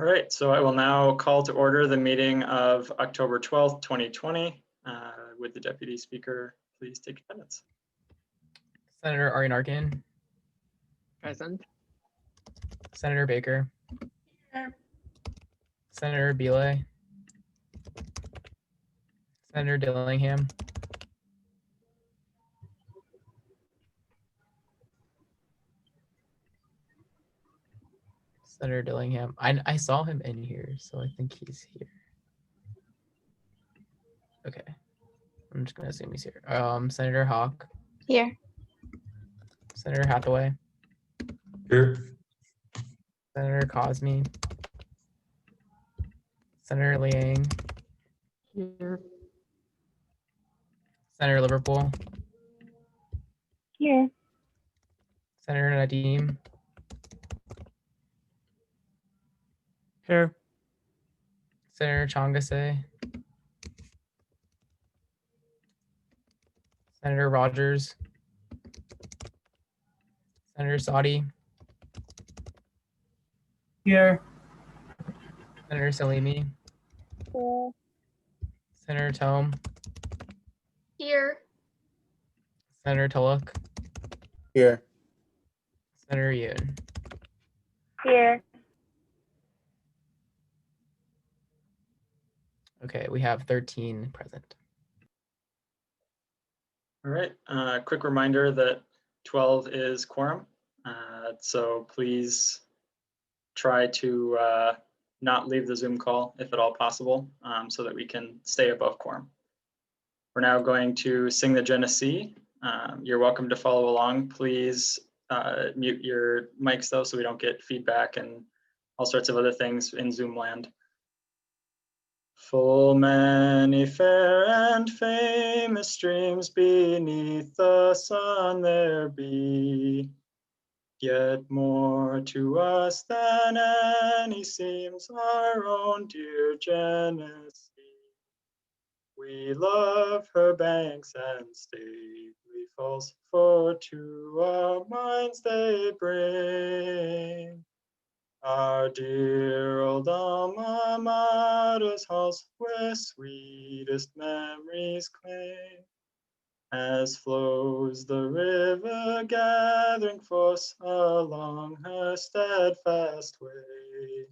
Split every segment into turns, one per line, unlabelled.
All right, so I will now call to order the meeting of October 12th, 2020. Would the Deputy Speaker please take attendance?
Senator Arian Arkin.
Present.
Senator Baker.
Here.
Senator Belay. Senator Dillingham. Senator Dillingham. I saw him in here, so I think he's here. Okay. I'm just gonna assume he's here. Senator Hawk.
Here.
Senator Hathaway.
Here.
Senator Cosme. Senator Liang.
Here.
Senator Liverpool.
Here.
Senator Nadeem.
Here.
Senator Changase. Senator Rogers. Senator Sadi.
Here.
Senator Salimi.
Here.
Senator Tome.
Here.
Senator Tulloch.
Here.
Senator Yoon.
Here.
Okay, we have 13 present.
All right, quick reminder that 12 is quorum. So please try to not leave the Zoom call if at all possible, so that we can stay above quorum. We're now going to sing the Genesee. You're welcome to follow along. Please mute your mics though, so we don't get feedback and all sorts of other things in Zoom land. Full many fair and famous streams beneath the sun there be, yet more to us than any seems our own dear Genesee. We love her banks and stately falls, for to our minds they bring our dear old alma mater's halls, where sweetest memories cling. As flows the river gathering force along her steadfast way,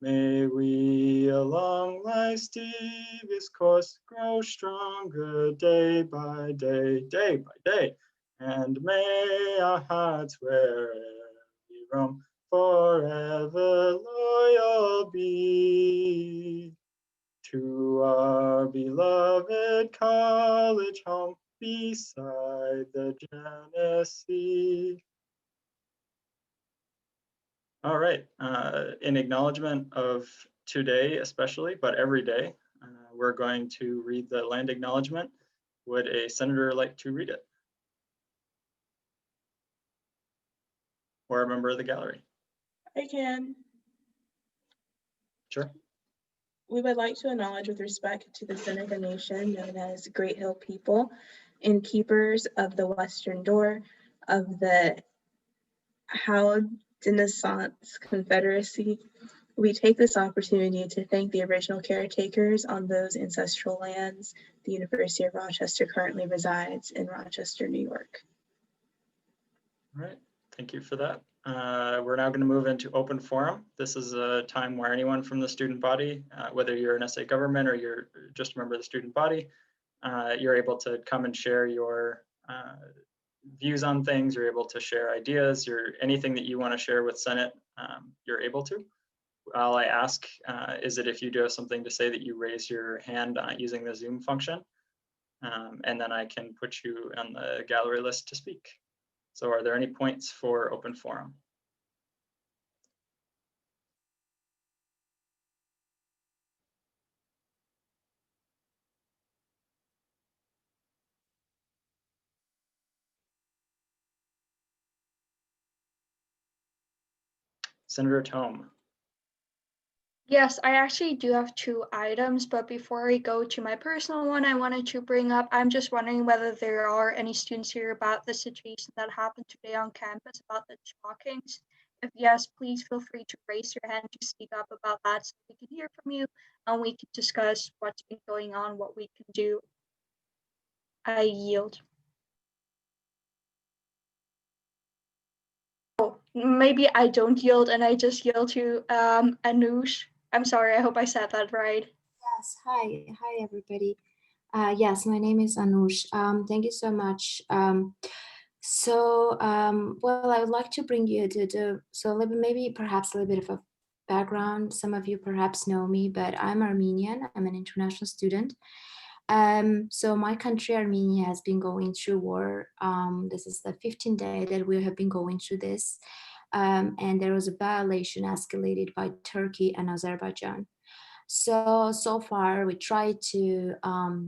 may we along life's devious course grow stronger day by day, day by day, and may our hearts wherever we roam forever loyal be to our beloved college home beside the Genesee. All right, in acknowledgement of today especially, but every day, we're going to read the land acknowledgement. Would a senator like to read it? Or a member of the gallery?
I can.
Sure.
We would like to acknowledge with respect to the Seneca Nation, known as Great Hill People, and keepers of the Western Door of the Haudenosaunee Confederacy. We take this opportunity to thank the original caretakers on those ancestral lands. The University of Rochester currently resides in Rochester, New York.
All right, thank you for that. We're now going to move into open forum. This is a time where anyone from the student body, whether you're an SA government or you're just a member of the student body, you're able to come and share your views on things. You're able to share ideas. Anything that you want to share with Senate, you're able to. All I ask is that if you do have something to say, that you raise your hand using the Zoom function, and then I can put you on the gallery list to speak. So are there any points for open forum? Senator Tome.
Yes, I actually do have 2 items, but before I go to my personal one, I wanted to bring up, I'm just wondering whether there are any students here about the situation that happened today on campus about the chalkings, If yes, please feel free to raise your hand to speak up about that so we can hear from you and we can discuss what's been going on, what we can do. I yield. Oh, maybe I don't yield and I just yield to Anush. I'm sorry, I hope I said that right.
Yes, hi everybody. Yes, my name is Anush. Thank you so much. Well, I would like to bring you maybe perhaps a little bit of a background. Some of you perhaps know me, but I'm Armenian. I'm an international student. So my country, Armenia, has been going through war. This is the 15th day that we have been going through this. And there was a violation escalated by Turkey and Azerbaijan. So far we tried to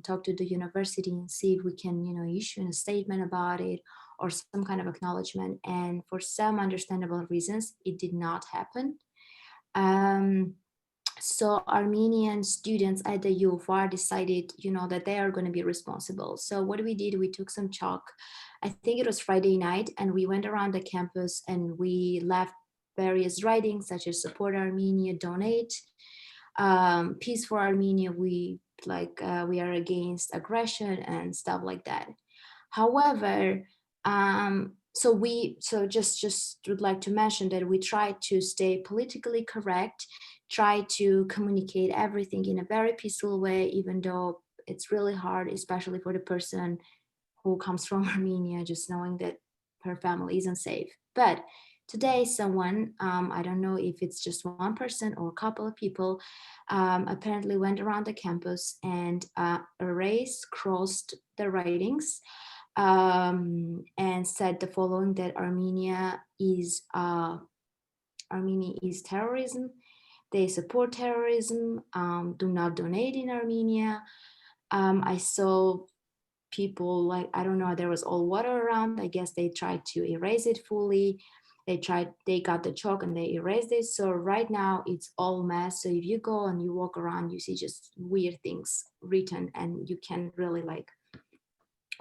talk to the university and see if we can, issue a statement about it or some kind of acknowledgement. And for some understandable reasons, it did not happen. So Armenian students at the UFR decided, that they are going to be responsible. So what we did, we took some chalk. I think it was Friday night, and we went around the campus and we left various writings such as support Armenia, donate, peace for Armenia, we are against aggression and stuff like that. However, just would like to mention that we try to stay politically correct, try to communicate everything in a very peaceful way, even though it's really hard, especially for the person who comes from Armenia, just knowing that her family isn't safe. But today, someone, I don't know if it's just one person or a couple of people, apparently went around the campus and crossed the writings, and said the following, that Armenia is terrorism. They support terrorism. Do not donate in Armenia. I saw people I don't know, there was all water around. I guess they tried to erase it fully. They got the chalk and they erased it. So right now it's all mess. So if you go and you walk around, you see just weird things written and you can really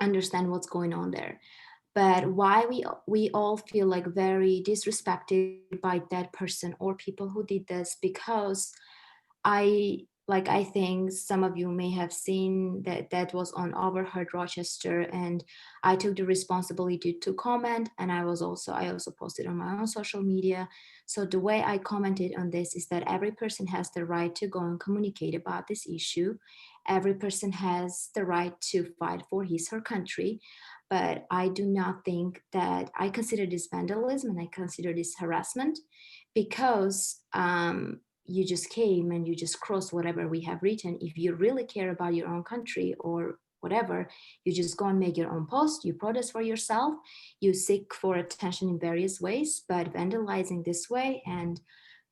understand what's going on there. But why we all feel very disrespected by that person or people who did this, because I think some of you may have seen that was on Overheard Rochester, and I took the responsibility to comment, and I also posted on my own social media. So the way I commented on this is that every person has the right to go and communicate about this issue. Every person has the right to fight for his or her country. But I do not think that, I consider this vandalism and I consider this harassment, because you just came and you just crossed whatever we have written. If you really care about your own country or whatever, you just go and make your own post, you protest for yourself, you seek for attention in various ways. But vandalizing this way and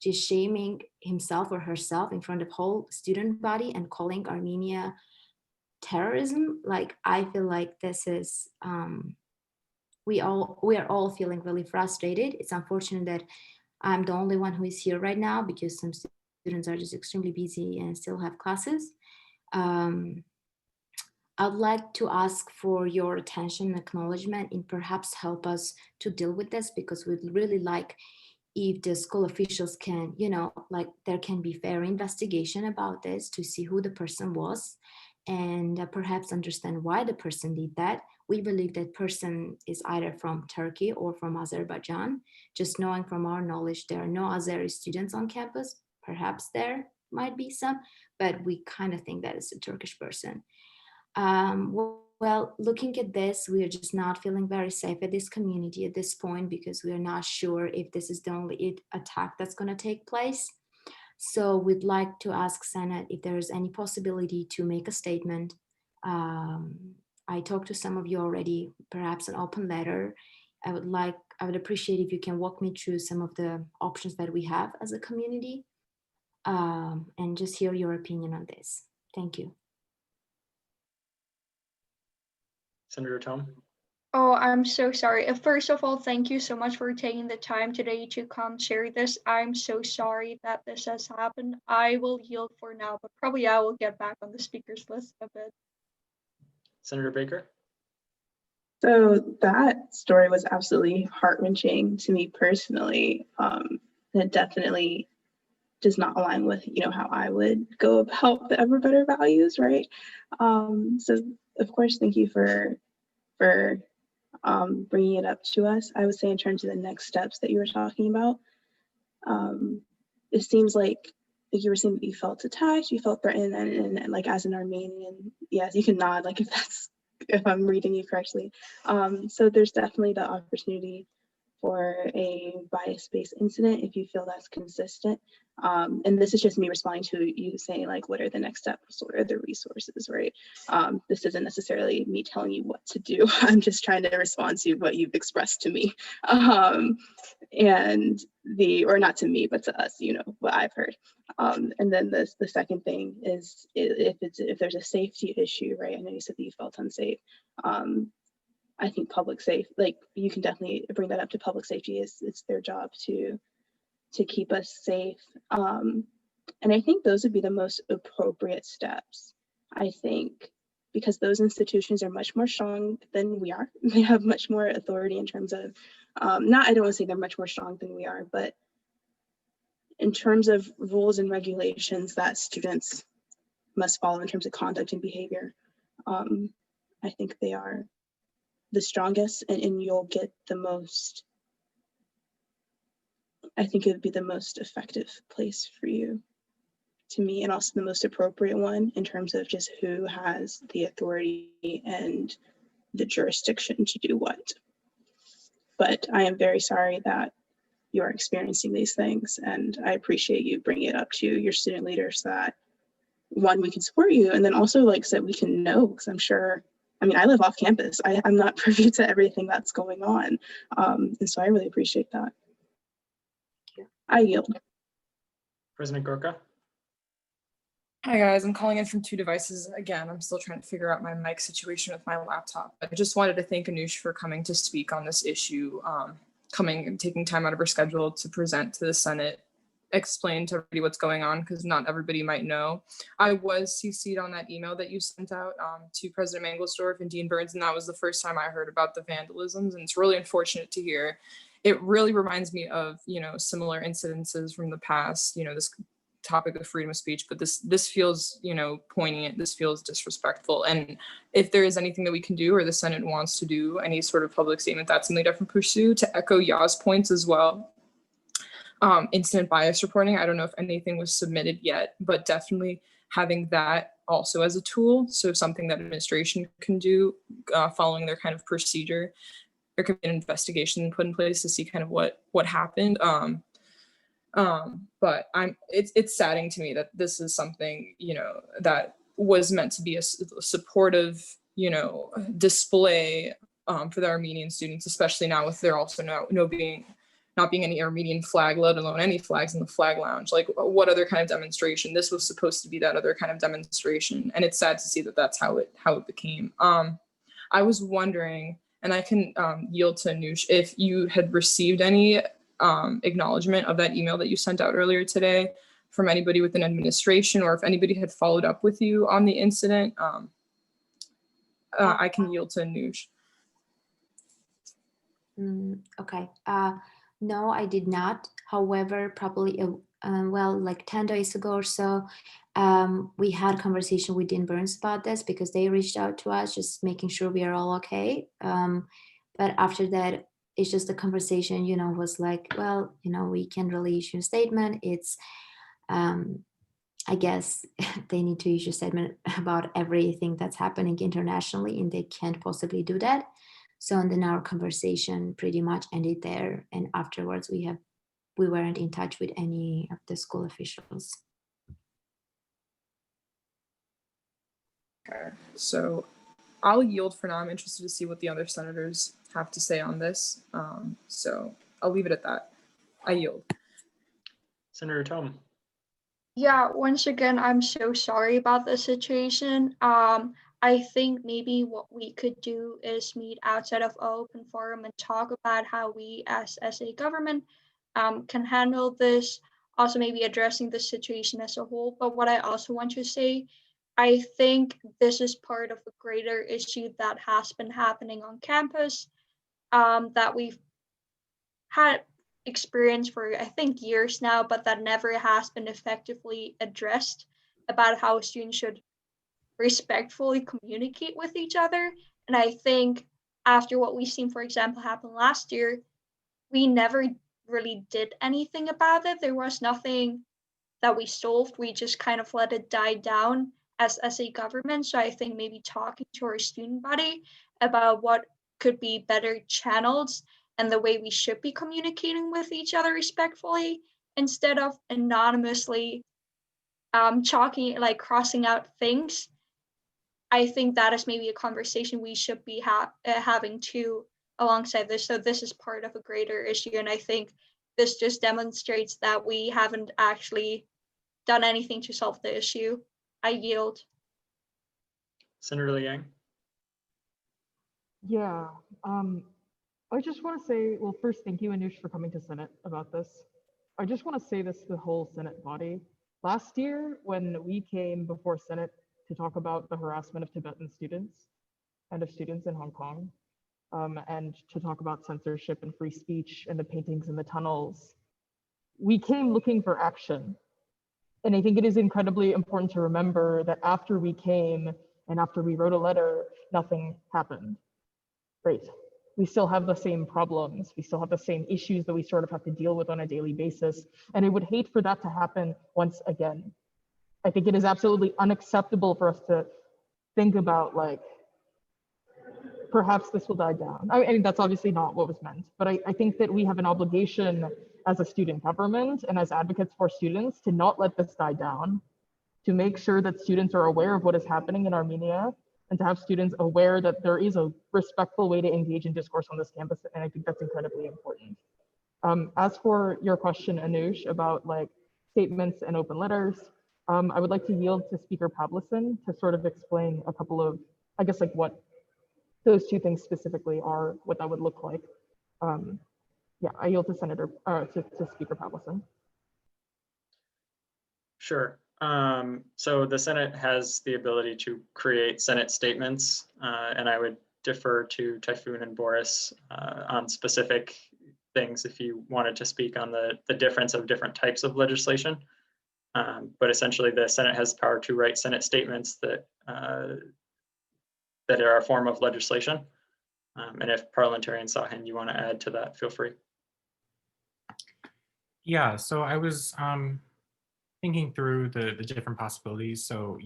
just shaming himself or herself in front of whole student body and calling Armenia terrorism, I feel like this is we are all feeling really frustrated. It's unfortunate that I'm the only one who is here right now, because some students are just extremely busy and still have classes. I'd like to ask for your attention and acknowledgement, and perhaps help us to deal with this, because we'd really like if the school officials can, there can be fair investigation about this to see who the person was, and perhaps understand why the person did that. We believe that person is either from Turkey or from Azerbaijan. Just knowing from our knowledge, there are no Azeri students on campus. Perhaps there might be some, but we kind of think that it's a Turkish person. Well, looking at this, we are just not feeling very safe at this community at this point, because we are not sure if this is the only attack that's going to take place. So we'd like to ask Senate if there's any possibility to make a statement. I talked to some of you already, perhaps an open letter. I would appreciate if you can walk me through some of the options that we have as a community, and just hear your opinion on this. Thank you.
Senator Tom.
Oh, I'm so sorry. First of all, thank you so much for taking the time today to come share this. I'm so sorry that this has happened. I will yield for now, but probably I will get back on the speakers list a bit.
Senator Baker.
So that story was absolutely heart-wrenching to me personally. It definitely does not align with, how I would go about the Ever Better values, right? So of course, thank you for bringing it up to us. I would say in terms of the next steps that you were talking about, it seems like you were saying that you felt attacked, you felt threatened, and like as an Armenian, yes, you can nod, like if I'm reading you correctly. So there's definitely the opportunity for a bias-based incident if you feel that's consistent. And this is just me responding to you saying like, what are the next steps? What are the resources, right? This isn't necessarily me telling you what to do. I'm just trying to respond to what you've expressed to me. Or not to me, but to us, what I've heard. And then the second thing is if there's a safety issue, right? I know you said that you felt unsafe. I think public safety, like you can definitely bring that up to public safety. It's their job to keep us safe. And I think those would be the most appropriate steps, I think, because those institutions are much more strong than we are. They have much more authority in terms of, I don't want to say they're much more strong than we are, but in terms of rules and regulations that students must follow in terms of conduct and behavior, I think they are the strongest, and you'll get the most, I think it would be the most effective place for you, to me, and also the most appropriate one in terms of just who has the authority and the jurisdiction to do what. But I am very sorry that you are experiencing these things, and I appreciate you bringing it up to your student leaders so that, one, we can support you, and then also like so that we can know, because I'm sure, I live off campus. I'm not privy to everything that's going on. And so I really appreciate that. I yield.
President Gorka.
Hi guys, I'm calling in from 2 devices. Again, I'm still trying to figure out my mic situation with my laptop. I just wanted to thank Anush for coming to speak on this issue, taking time out of her schedule to present to the Senate, explain to everybody what's going on, because not everybody might know. I was CC'd on that email that you sent out to President Mangelsdorf and Dean Burns, and that was the first time I heard about the vandalisms, and it's really unfortunate to hear. It really reminds me of, similar incidences from the past, this topic of freedom of speech, but this feels, poignant, this feels disrespectful. And if there is anything that we can do, or the Senate wants to do, any sort of public statement, that's something definitely pursue. To echo Ya's points as well, incident bias reporting, I don't know if anything was submitted yet, but definitely having that also as a tool. So something that administration can do following their kind of procedure. There could be an investigation put in place to see kind of what happened. But it's saddening to me that this is something, that was meant to be a supportive, display for the Armenian students, especially now with there also not being any Armenian flag, let alone any flags in the flag lounge. Like, what other kind of demonstration? This was supposed to be that other kind of demonstration, and it's sad to see that that's how it became. I was wondering, and I can yield to Anush, if you had received any acknowledgement of that email that you sent out earlier today from anybody within administration, or if anybody had followed up with you on the incident. I can yield to Anush.
Okay. No, I did not. However, probably, like 10 days ago or so, we had a conversation with Dean Burns about this, because they reached out to us, just making sure we are all okay. But after that, it's just the conversation, was like, well, we can't really issue a statement. It's, I guess they need to issue a statement about everything that's happening internationally, and they can't possibly do that. So, and then our conversation pretty much ended there. And afterwards, we weren't in touch with any of the school officials.
Okay, so I'll yield for now. I'm interested to see what the other senators have to say on this. So I'll leave it at that. I yield.
Senator Tome.
Yeah, once again, I'm so sorry about the situation. I think maybe what we could do is meet outside of open forum and talk about how we as a government can handle this, also maybe addressing the situation as a whole. But what I also want to say, I think this is part of a greater issue that has been happening on campus, that we've had experience for, I think, years now, but that never has been effectively addressed, about how students should respectfully communicate with each other. And I think after what we've seen, for example, happen last year, we never really did anything about it. There was nothing that we solved. We just kind of let it die down as a government. So I think maybe talking to our student body about what could be better channels and the way we should be communicating with each other respectfully, instead of anonymously chalking, like crossing out things. I think that is maybe a conversation we should be having too alongside this. So this is part of a greater issue, and I think this just demonstrates that we haven't actually done anything to solve the issue. I yield.
Senator Liang.
Yeah, I just want to say, well, first, thank you, Anush, for coming to Senate about this. I just want to say this to the whole Senate body. Last year, when we came before Senate to talk about the harassment of Tibetan students and of students in Hong Kong, and to talk about censorship and free speech and the paintings in the tunnels, we came looking for action. And I think it is incredibly important to remember that after we came and after we wrote a letter, nothing happened. Great. We still have the same problems. We still have the same issues that we sort of have to deal with on a daily basis. And I would hate for that to happen once again. I think it is absolutely unacceptable for us to think about, like, perhaps this will die down. I mean, that's obviously not what was meant, but I think that we have an obligation as a student government and as advocates for students to not let this die down, to make sure that students are aware of what is happening in Armenia, and to have students aware that there is a respectful way to engage in discourse on this campus. And I think that's incredibly important. As for your question, Anush, about like statements and open letters, I would like to yield to Speaker Pavlison to sort of explain a couple of, I guess, like what those two things specifically are, what that would look like. Yeah, I yield to to Speaker Pavlison.
Sure. So the Senate has the ability to create Senate statements, and I would defer to Typhoon and Boris on specific things if you wanted to speak on the difference of different types of legislation. But essentially, the Senate has power to write Senate statements that that are a form of legislation. And if Parliamentarian Sahin, you want to add to that, feel free.
Yeah, so I was thinking through the different possibilities. So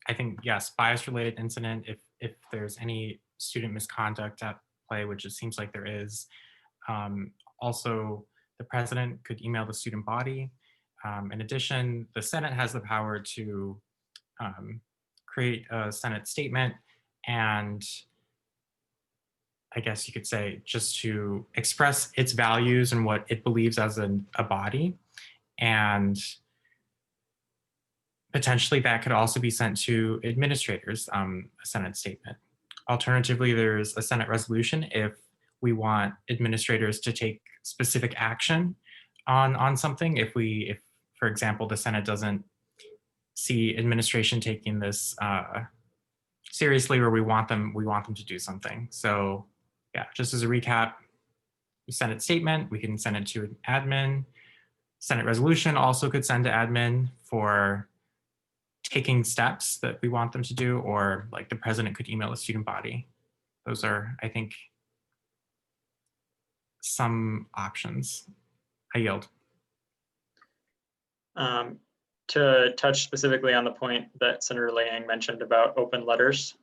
I think, yes, bias-related incident, if there's any student misconduct at play, which it seems like there is. Also, the president could email the student body. In addition, the Senate has the power to create a Senate statement, and I guess you could say just to express its values and what it believes as a body. And potentially that could also be sent to administrators, a Senate statement. Alternatively, there's a Senate resolution if we want administrators to take specific action on something. If, for example, the Senate doesn't see administration taking this seriously, or we want them to do something. So yeah, just as a recap, Senate statement, we can send it to an admin. Senate resolution also could send to admin for taking steps that we want them to do, or like the president could email a student body. Those are, I think, some options. I yield.
To touch specifically on the point that Senator Liang mentioned about open letters,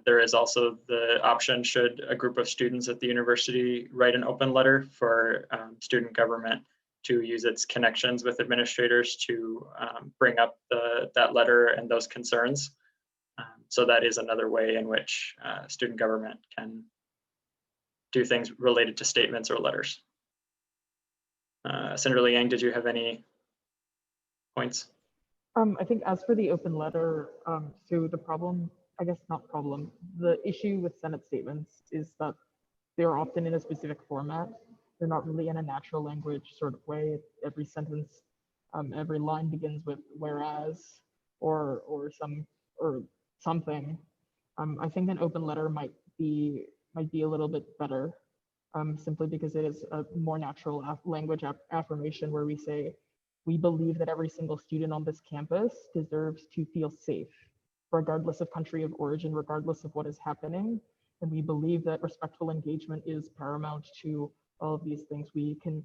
there is also the option, should a group of students at the university write an open letter, for student government to use its connections with administrators to bring up that letter and those concerns. So that is another way in which student government can do things related to statements or letters. Senator Liang, did you have any points?
I think as for the open letter, so the problem, I guess not problem, the issue with Senate statements is that they're often in a specific format. They're not really in a natural language sort of way. Every sentence, every line begins with whereas or some or something. I think an open letter might be a little bit better, simply because it is a more natural language affirmation where we say, we believe that every single student on this campus deserves to feel safe, regardless of country of origin, regardless of what is happening. And we believe that respectful engagement is paramount to all of these things. We can,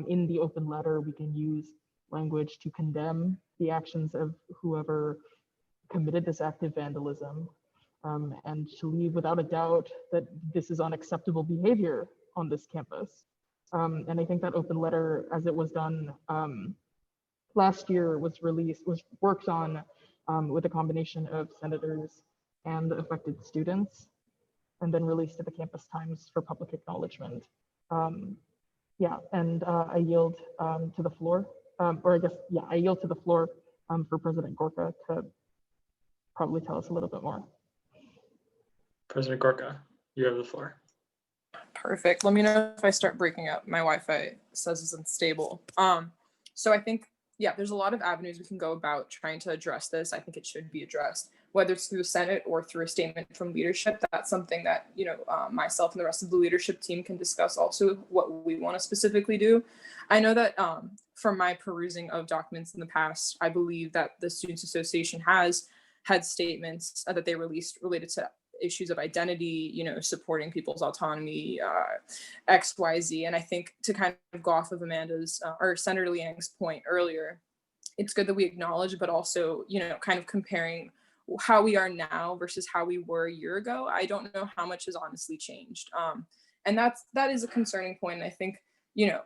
in the open letter, we can use language to condemn the actions of whoever committed this act of vandalism, and to leave without a doubt that this is unacceptable behavior on this campus. And I think that open letter, as it was done last year, was worked on with a combination of senators and affected students, and then released to the Campus Times for public acknowledgement. Yeah, and I yield to the floor, or I guess, yeah, I yield to the floor for President Gorka to probably tell us a little bit more.
President Gorka, you have the floor.
Perfect. Let me know if I start breaking up. My Wi-Fi says it's unstable. So I think, yeah, there's a lot of avenues we can go about trying to address this. I think it should be addressed, whether it's through the Senate or through a statement from leadership. That's something that, you know, myself and the rest of the leadership team can discuss also what we want to specifically do. I know that from my perusing of documents in the past, I believe that the Students Association has had statements that they released related to issues of identity, you know, supporting people's autonomy, XYZ. And I think to kind of go off of Amanda's or Senator Liang's point earlier, it's good that we acknowledge, but also, you know, kind of comparing how we are now versus how we were a year ago. I don't know how much has honestly changed. And that is a concerning point. And I think, you know,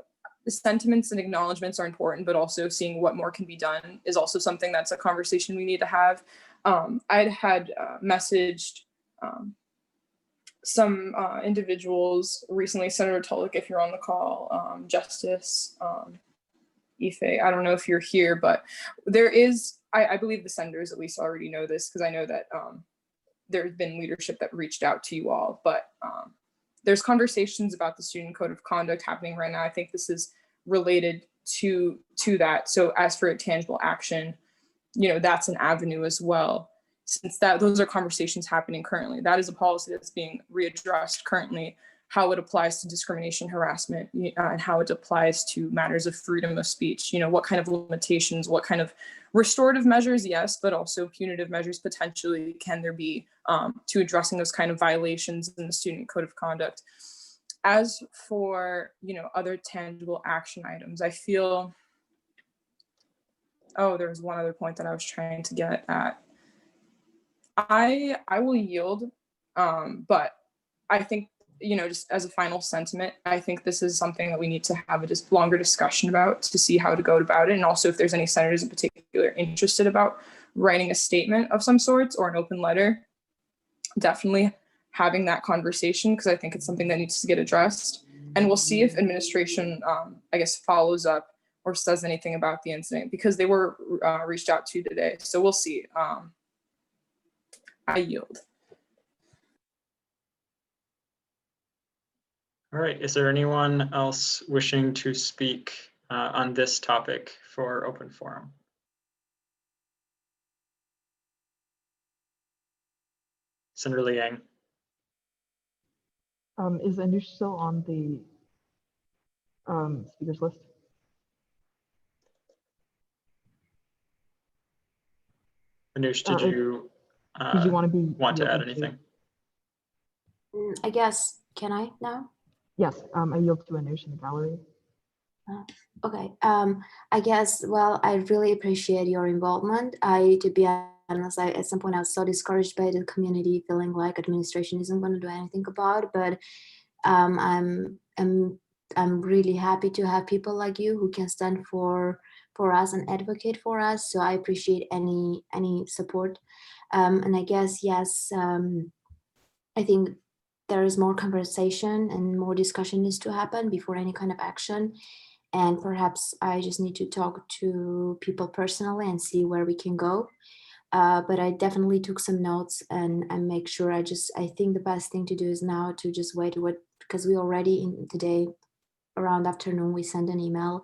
the sentiments and acknowledgements are important, but also seeing what more can be done is also something that's a conversation we need to have. I'd had messaged some individuals recently, Senator Tulloch, if you're on the call, Justice Ife, I don't know if you're here, but there is, I believe the senators at least already know this, because I know that there's been leadership that reached out to you all, but there's conversations about the student code of conduct happening right now. I think this is related to that. So as for a tangible action, you know, that's an avenue as well. Since those are conversations happening currently, that is a policy that's being readdressed currently, how it applies to discrimination, harassment, and how it applies to matters of freedom of speech. You know, what kind of limitations, what kind of restorative measures, yes, but also punitive measures potentially can there be to addressing those kind of violations in the student code of conduct. As for, you know, other tangible action items, I feel, oh, there was one other point that I was trying to get at. I will yield, but I think, you know, just as a final sentiment, I think this is something that we need to have a just longer discussion about to see how to go about it. And also if there's any senators in particular interested about writing a statement of some sorts or an open letter, definitely having that conversation, because I think it's something that needs to get addressed. And we'll see if administration, I guess, follows up or says anything about the incident, because they were reached out to today. So we'll see. I yield.
All right, is there anyone else wishing to speak on this topic for open forum? Senator Liang.
Is Anush still on the speakers list?
Anush, did you want to add anything?
I guess, can I now?
Yes, I yield to Anush in the gallery.
Okay, I guess, well, I really appreciate your involvement. To be honest, at some point I was so discouraged by the community, feeling like administration isn't going to do anything about it, but I'm really happy to have people like you who can stand for us and advocate for us. So I appreciate any support. And I guess, yes, I think there is more conversation and more discussion needs to happen before any kind of action. And perhaps I just need to talk to people personally and see where we can go. But I definitely took some notes and make sure I think the best thing to do is now to just wait because we already today around afternoon, we sent an email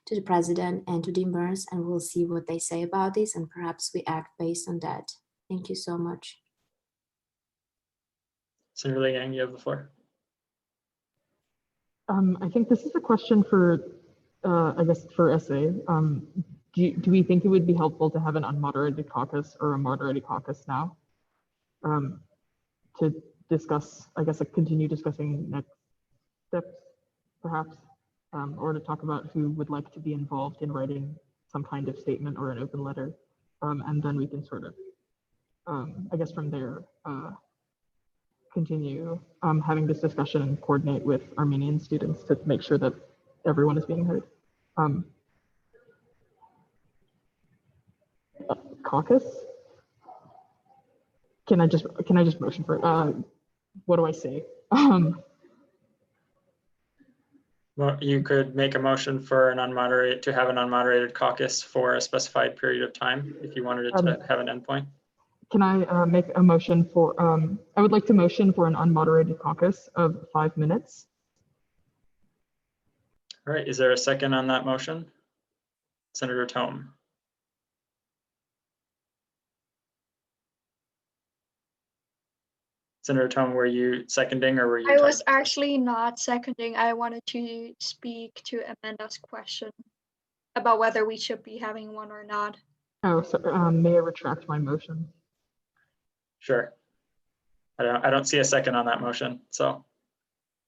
to the president and to Dean Burns, and we'll see what they say about this, and perhaps we act based on that. Thank you so much.
Senator Liang, you have the floor.
I think this is a question for, I guess, for SA. Do we think it would be helpful to have an unmoderated caucus or a moderated caucus now to discuss, I guess, continue discussing next steps, perhaps, or to talk about who would like to be involved in writing some kind of statement or an open letter, and then we can sort of, I guess, from there, continue having this discussion and coordinate with Armenian students to make sure that everyone is being heard. Caucus? Can I just motion for it? What do I say?
Well, you could make a motion for an unmoderated caucus for a specified period of time if you wanted it to have an endpoint.
Can I make a motion for, I would like to motion for an unmoderated caucus of 5 minutes.
All right, is there a second on that motion? Senator Tome. Senator Tome, were you seconding or were you?
I was actually not seconding. I wanted to speak to Amanda's question about whether we should be having one or not.
Oh, so may I retract my motion?
Sure. I don't see a second on that motion. So,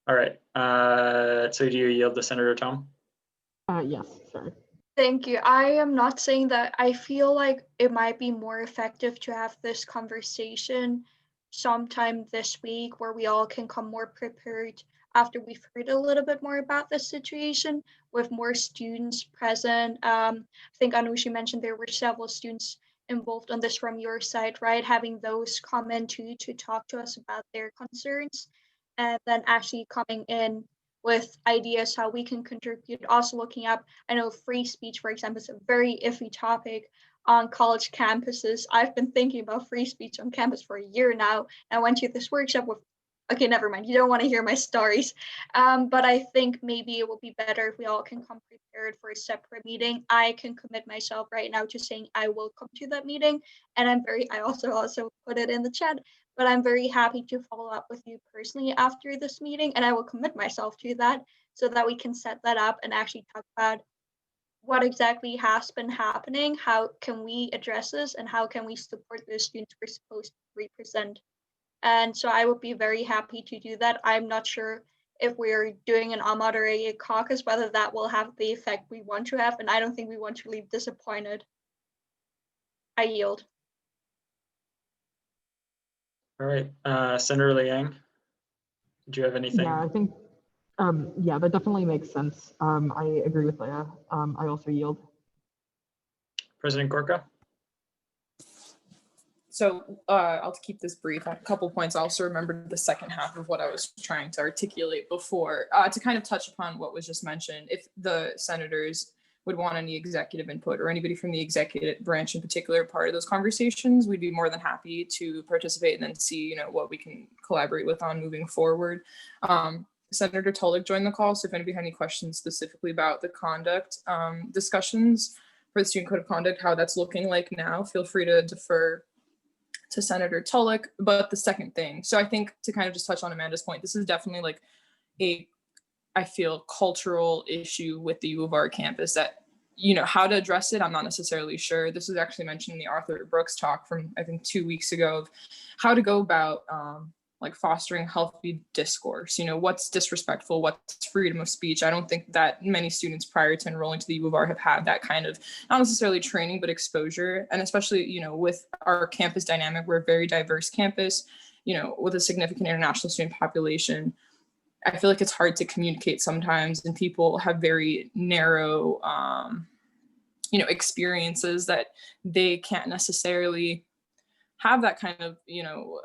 all right. So do you yield to Senator Tome?
Yes, sorry.
Thank you. I am not saying that. I feel like it might be more effective to have this conversation sometime this week where we all can come more prepared after we've heard a little bit more about the situation with more students present. I think Anushi mentioned there were several students involved on this from your side, right? Having those come in to talk to us about their concerns and then actually coming in with ideas how we can contribute. Also looking up, I know free speech, for example, is a very iffy topic on college campuses. I've been thinking about free speech on campus for a year now. I went to this workshop with, okay, never mind. You don't want to hear my stories. But I think maybe it will be better if we all can come prepared for a separate meeting. I can commit myself right now to saying I will come to that meeting. And I also put it in the chat, but I'm very happy to follow up with you personally after this meeting. And I will commit myself to that so that we can set that up and actually talk about what exactly has been happening, how can we address this, and how can we support the students we're supposed to represent. And so I would be very happy to do that. I'm not sure if we're doing an unmoderated caucus, whether that will have the effect we want to have, and I don't think we want to leave disappointed. I yield.
All right, Senator Liang, did you have anything?
Yeah, I think, yeah, that definitely makes sense. I agree with Leah. I also yield.
President Gorka?
So I'll keep this brief. A couple points. I also remembered the second half of what I was trying to articulate before to kind of touch upon what was just mentioned. If the senators would want any executive input or anybody from the executive branch in particular part of those conversations, we'd be more than happy to participate and then see, what we can collaborate with on moving forward. Senator Tulloch joined the call, so if anybody had any questions specifically about the conduct discussions for the Student Code of Conduct, how that's looking like now, feel free to defer to Senator Tulloch. But the second thing, so I think to kind of just touch on Amanda's point, this is definitely like I feel, cultural issue with the U of R campus that, how to address it, I'm not necessarily sure. This was actually mentioned in the Arthur Brooks talk from, I think, 2 weeks ago of how to go about like fostering healthy discourse, what's disrespectful, what's freedom of speech. I don't think that many students prior to enrolling to the U of R have had that kind of, not necessarily training, but exposure. And especially, with our campus dynamic, we're a very diverse campus, with a significant international student population. I feel like it's hard to communicate sometimes, and people have very narrow, experiences that they can't necessarily have that kind of,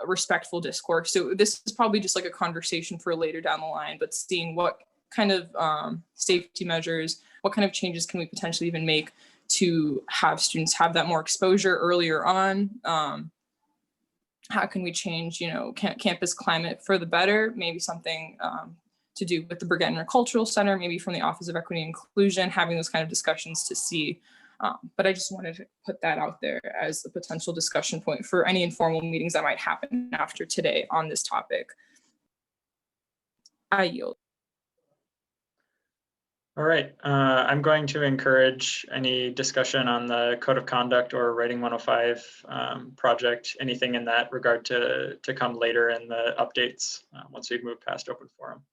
respectful discourse. So this is probably just like a conversation for later down the line, but seeing what kind of safety measures, what kind of changes can we potentially even make to have students have that more exposure earlier on. How can we change, campus climate for the better? Maybe something to do with the Brigham Cultural Center, maybe from the Office of Equity and Inclusion, having those kind of discussions to see But I just wanted to put that out there as a potential discussion point for any informal meetings that might happen after today on this topic. I yield.
All right, I'm going to encourage any discussion on the Code of Conduct or Writing 105 project, anything in that regard to come later in the updates once we move past open forum.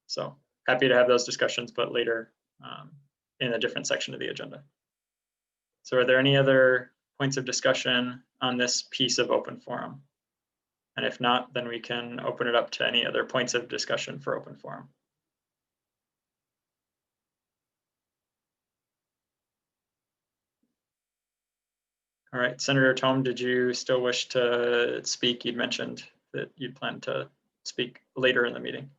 So happy to have those discussions, but later in a different section of the agenda. So are there any other points of discussion on this piece of open forum? And if not, then we can open it up to any other points of discussion for open forum. All right, Senator Tome, did you still wish to speak? You'd mentioned that you'd plan to speak later in the meeting.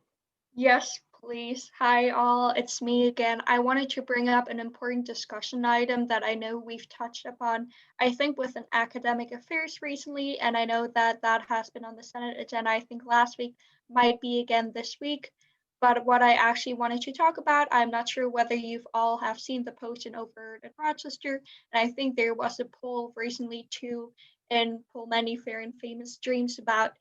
Yes, please. Hi, all. It's me again. I wanted to bring up an important discussion item that I know we've touched upon, I think, within academic affairs recently, and I know that that has been on the Senate agenda, I think, last week, might be again this week. But what I actually wanted to talk about, I'm not sure whether you've all have seen the post in Over in Rochester, and I think there was a poll recently too in Poll Many Fair and Famous Dreams about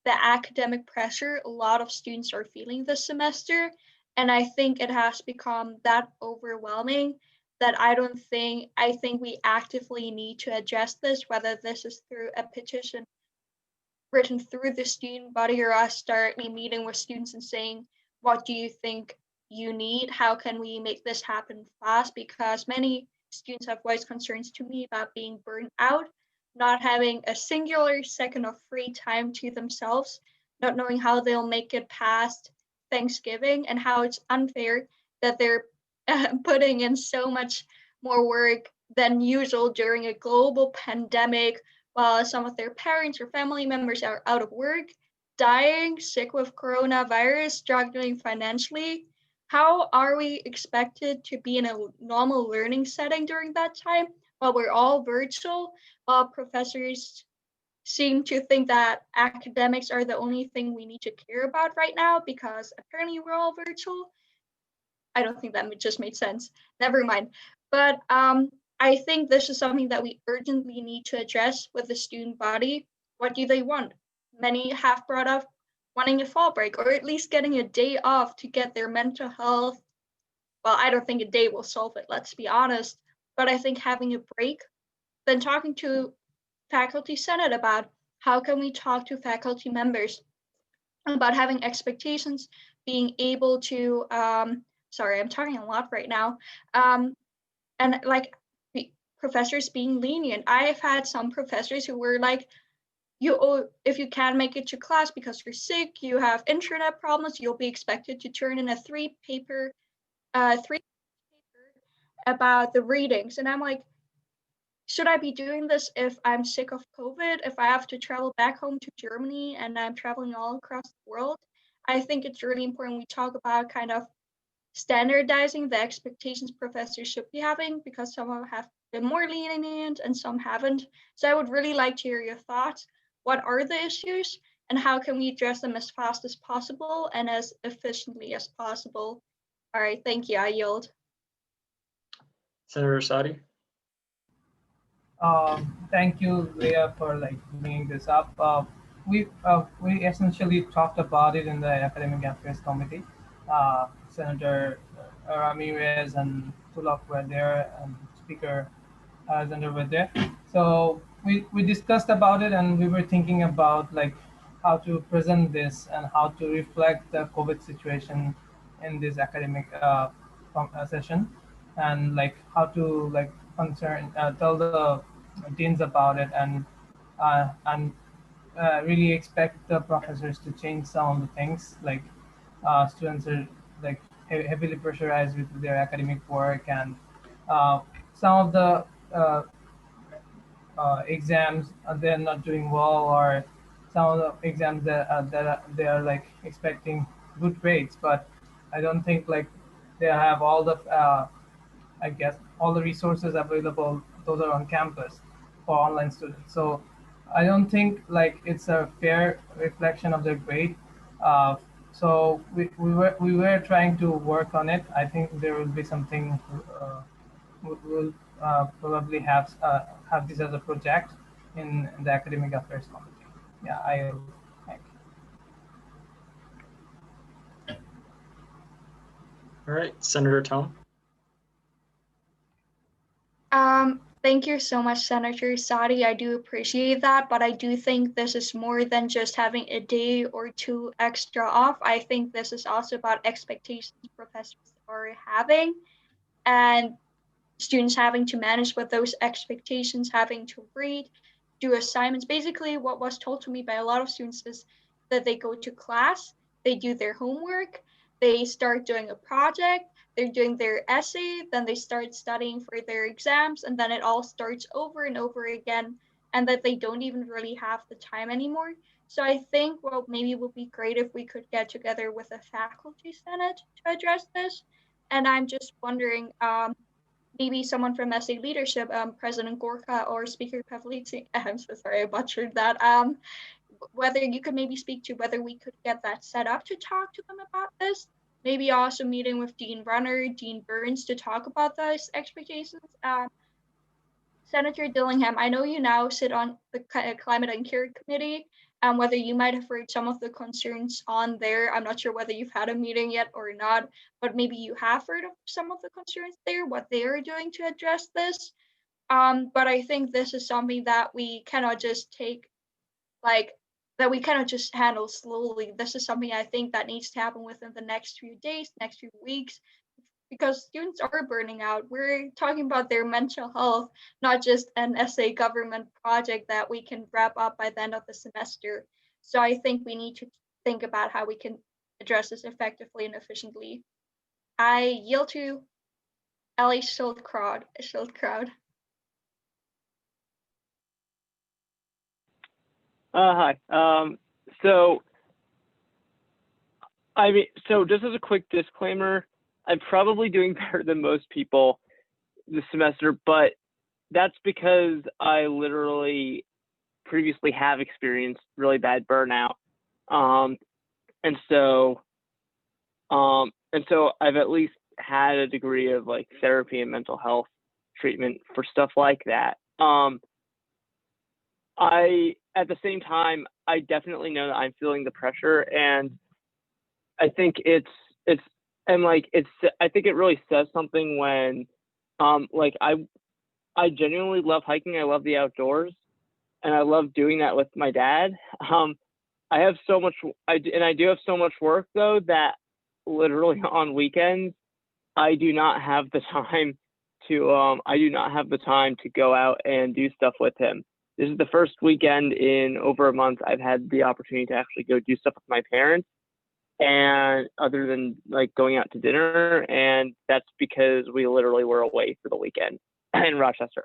the academic pressure a lot of students are feeling this semester. And I think it has become that overwhelming that I think we actively need to address this, whether this is through a petition written through the student body or us directly meeting with students and saying, what do you think you need? How can we make this happen fast? Because many students have voiced concerns to me about being burnt out, not having a singular second of free time to themselves, not knowing how they'll make it past Thanksgiving, and how it's unfair that they're putting in so much more work than usual during a global pandemic, while some of their parents or family members are out of work, dying, sick with coronavirus, struggling financially. How are we expected to be in a normal learning setting during that time while we're all virtual, while professors seem to think that academics are the only thing we need to care about right now because apparently we're all virtual? I don't think that just made sense. Never mind. But I think this is something that we urgently need to address with the student body. What do they want? Many have brought up wanting a fall break or at least getting a day off to get their mental health. Well, I don't think a day will solve it, let's be honest. But I think having a break, then talking to faculty senate about how can we talk to faculty members about having expectations, being able to, sorry, I'm talking a lot right now, and like professors being lenient. I've had some professors who were like, if you can't make it to class because you're sick, you have internet problems, you'll be expected to turn in a three paper about the readings. And I'm like, should I be doing this if I'm sick of COVID, if I have to travel back home to Germany and I'm traveling all across the world? I think it's really important we talk about kind of standardizing the expectations professors should be having, because some have been more lenient and some haven't. So I would really like to hear your thoughts. What are the issues and how can we address them as fast as possible and as efficiently as possible? All right, thank you. I yield.
Senator Sadi.
Thank you, Leah, for bringing this up. We essentially talked about it in the Academic Affairs Committee. Senator Ramirez and Tulok were there, and Speaker Alexander were there. So we discussed about it, and we were thinking about how to present this and how to reflect the COVID situation in this academic session, and how to tell the deans about it, and really expect the professors to change some of the things. Students are heavily pressurized with their academic work, and some of the exams they're not doing well, or some of the exams that they are expecting good grades, but I don't think they have all the I guess all the resources available. Those are on campus for online students. So I don't think it's a fair reflection of their grade. So we were trying to work on it. I think there will be something we'll probably have this as a project in the Academic Affairs Committee. Yeah, I will. Thank you.
All right, Senator Tome.
Thank you so much, Senator Sadi. I do appreciate that, but I do think this is more than just having a day or two extra off. I think this is also about expectations professors are having and students having to manage with those expectations, having to read, do assignments. Basically, what was told to me by a lot of students is that they go to class, they do their homework, they start doing a project, they're doing their essay, then they start studying for their exams, and then it all starts over and over again, and that they don't even really have the time anymore. So I think what maybe would be great if we could get together with a faculty senate to address this. And I'm just wondering, maybe someone from essay leadership, President Gorka or Speaker Pavlitsy, I'm so sorry I butchered that, whether you could maybe speak to whether we could get that set up to talk to them about this. Maybe also meeting with Dean Runner, Dean Burns to talk about those expectations. Senator Dillingham, I know you now sit on the Climate and Care Committee, whether you might have heard some of the concerns on there. I'm not sure whether you've had a meeting yet or not, but maybe you have heard of some of the concerns there, what they are doing to address this. But I think this is something that we cannot just take, that we cannot just handle slowly. This is something I think that needs to happen within the next few days, next few weeks, because students are burning out. We're talking about their mental health, not just an essay government project that we can wrap up by the end of the semester. So I think we need to think about how we can address this effectively and efficiently. I yield to Ellie Schildkraut.
Hi. So just as a quick disclaimer, I'm probably doing better than most people this semester, but that's because I literally previously have experienced really bad burnout. And so I've at least had a degree of like therapy and mental health treatment for stuff like that. At the same time, I definitely know that I'm feeling the pressure, and I think I think it really says something when, I genuinely love hiking. I love the outdoors, and I love doing that with my dad. I have so much, I do have so much work though that literally on weekends, I do not have the time to go out and do stuff with him. This is the first weekend in over a month I've had the opportunity to actually go do stuff with my parents, and other than like going out to dinner, and that's because we literally were away for the weekend in Rochester.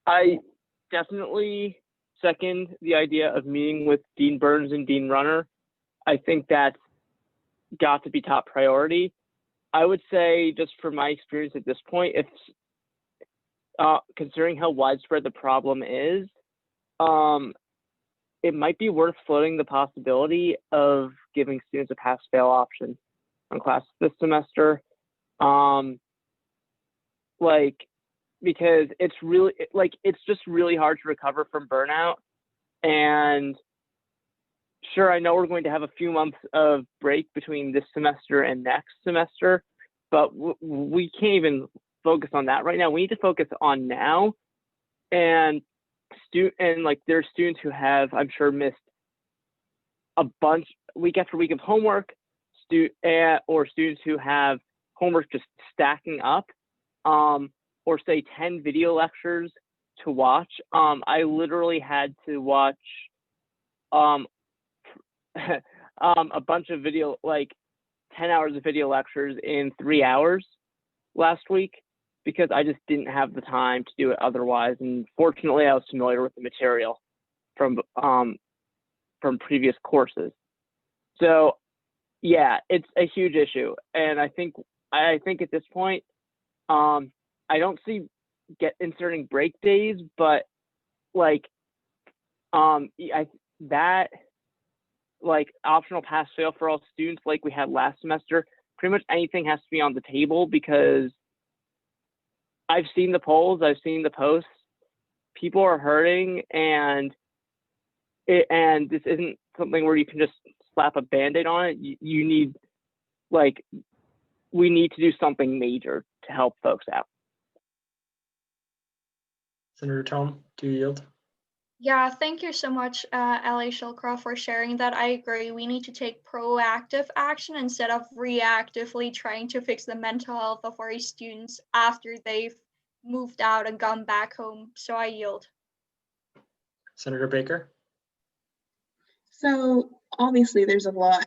I definitely second the idea of meeting with Dean Burns and Dean Runner. I think that's got to be top priority. I would say, just from my experience at this point, if considering how widespread the problem is, it might be worth floating the possibility of giving students a pass-fail option on classes this semester. Because it's really, it's just really hard to recover from burnout. And sure, I know we're going to have a few months of break between this semester and next semester, but we can't even focus on that right now. We need to focus on now. And there are students who have, I'm sure, missed a bunch week after week of homework, or students who have homework just stacking up, or say 10 video lectures to watch. I literally had to watch a bunch of video, 10 hours of video lectures in 3 hours last week, because I just didn't have the time to do it otherwise. And fortunately, I was familiar with the material from previous courses. So yeah, it's a huge issue. And I think at this point, I don't see inserting break days, but optional pass fail for all students like we had last semester, pretty much anything has to be on the table, because I've seen the polls, I've seen the posts. People are hurting, and this isn't something where you can just slap a Band-Aid on it. You need, like, we need to do something major to help folks out.
Senator Tome, do you yield?
Yeah, thank you so much, Ellie Shilcroft, for sharing that. I agree. We need to take proactive action instead of reactively trying to fix the mental health of our students after they've moved out and gone back home. So I yield.
Senator Baker?
So obviously there's a lot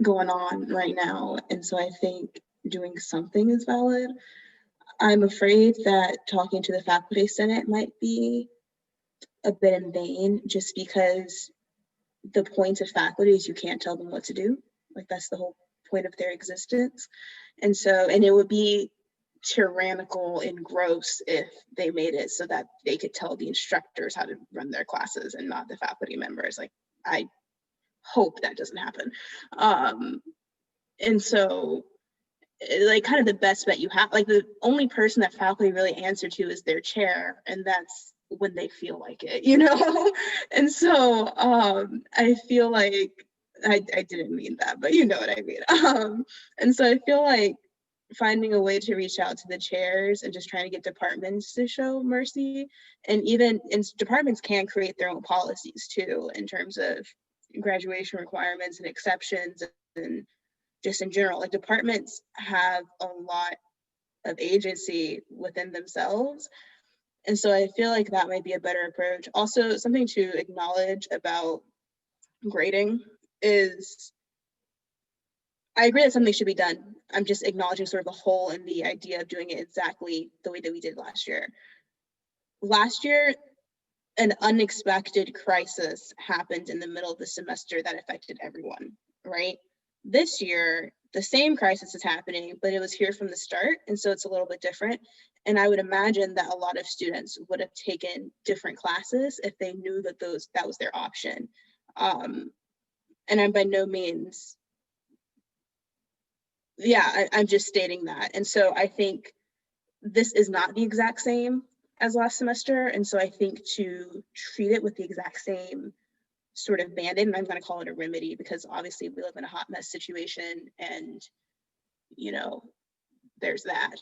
going on right now, and so I think doing something is valid. I'm afraid that talking to the faculty senate might be a bit in vain, just because the point of faculty is you can't tell them what to do. Like, that's the whole point of their existence. And so, and it would be tyrannical and gross if they made it so that they could tell the instructors how to run their classes and not the faculty members. Like, I hope that doesn't happen. And so, like, kind of the best bet you have, like, the only person that faculty really answer to is their chair, and that's when they feel like it, you know? And so I feel like, I didn't mean that, but you know what I mean. And so I feel like finding a way to reach out to the chairs and just trying to get departments to show mercy, and even departments can create their own policies too, in terms of graduation requirements and exceptions, and just in general, like, departments have a lot of agency within themselves. And so I feel like that might be a better approach. Also, something to acknowledge about grading is, I agree that something should be done. I'm just acknowledging sort of the hole in the idea of doing it exactly the way that we did last year. Last year, an unexpected crisis happened in the middle of the semester that affected everyone, right? This year, the same crisis is happening, but it was here from the start, and so it's a little bit different. And I would imagine that a lot of students would have taken different classes if they knew that that was their option. And I'm by no means, yeah, I'm just stating that. And so I think this is not the exact same as last semester, and so I think to treat it with the exact same sort of Band-Aid, and I'm going to call it a remedy, because obviously we live in a hot mess situation, and you know, there's that.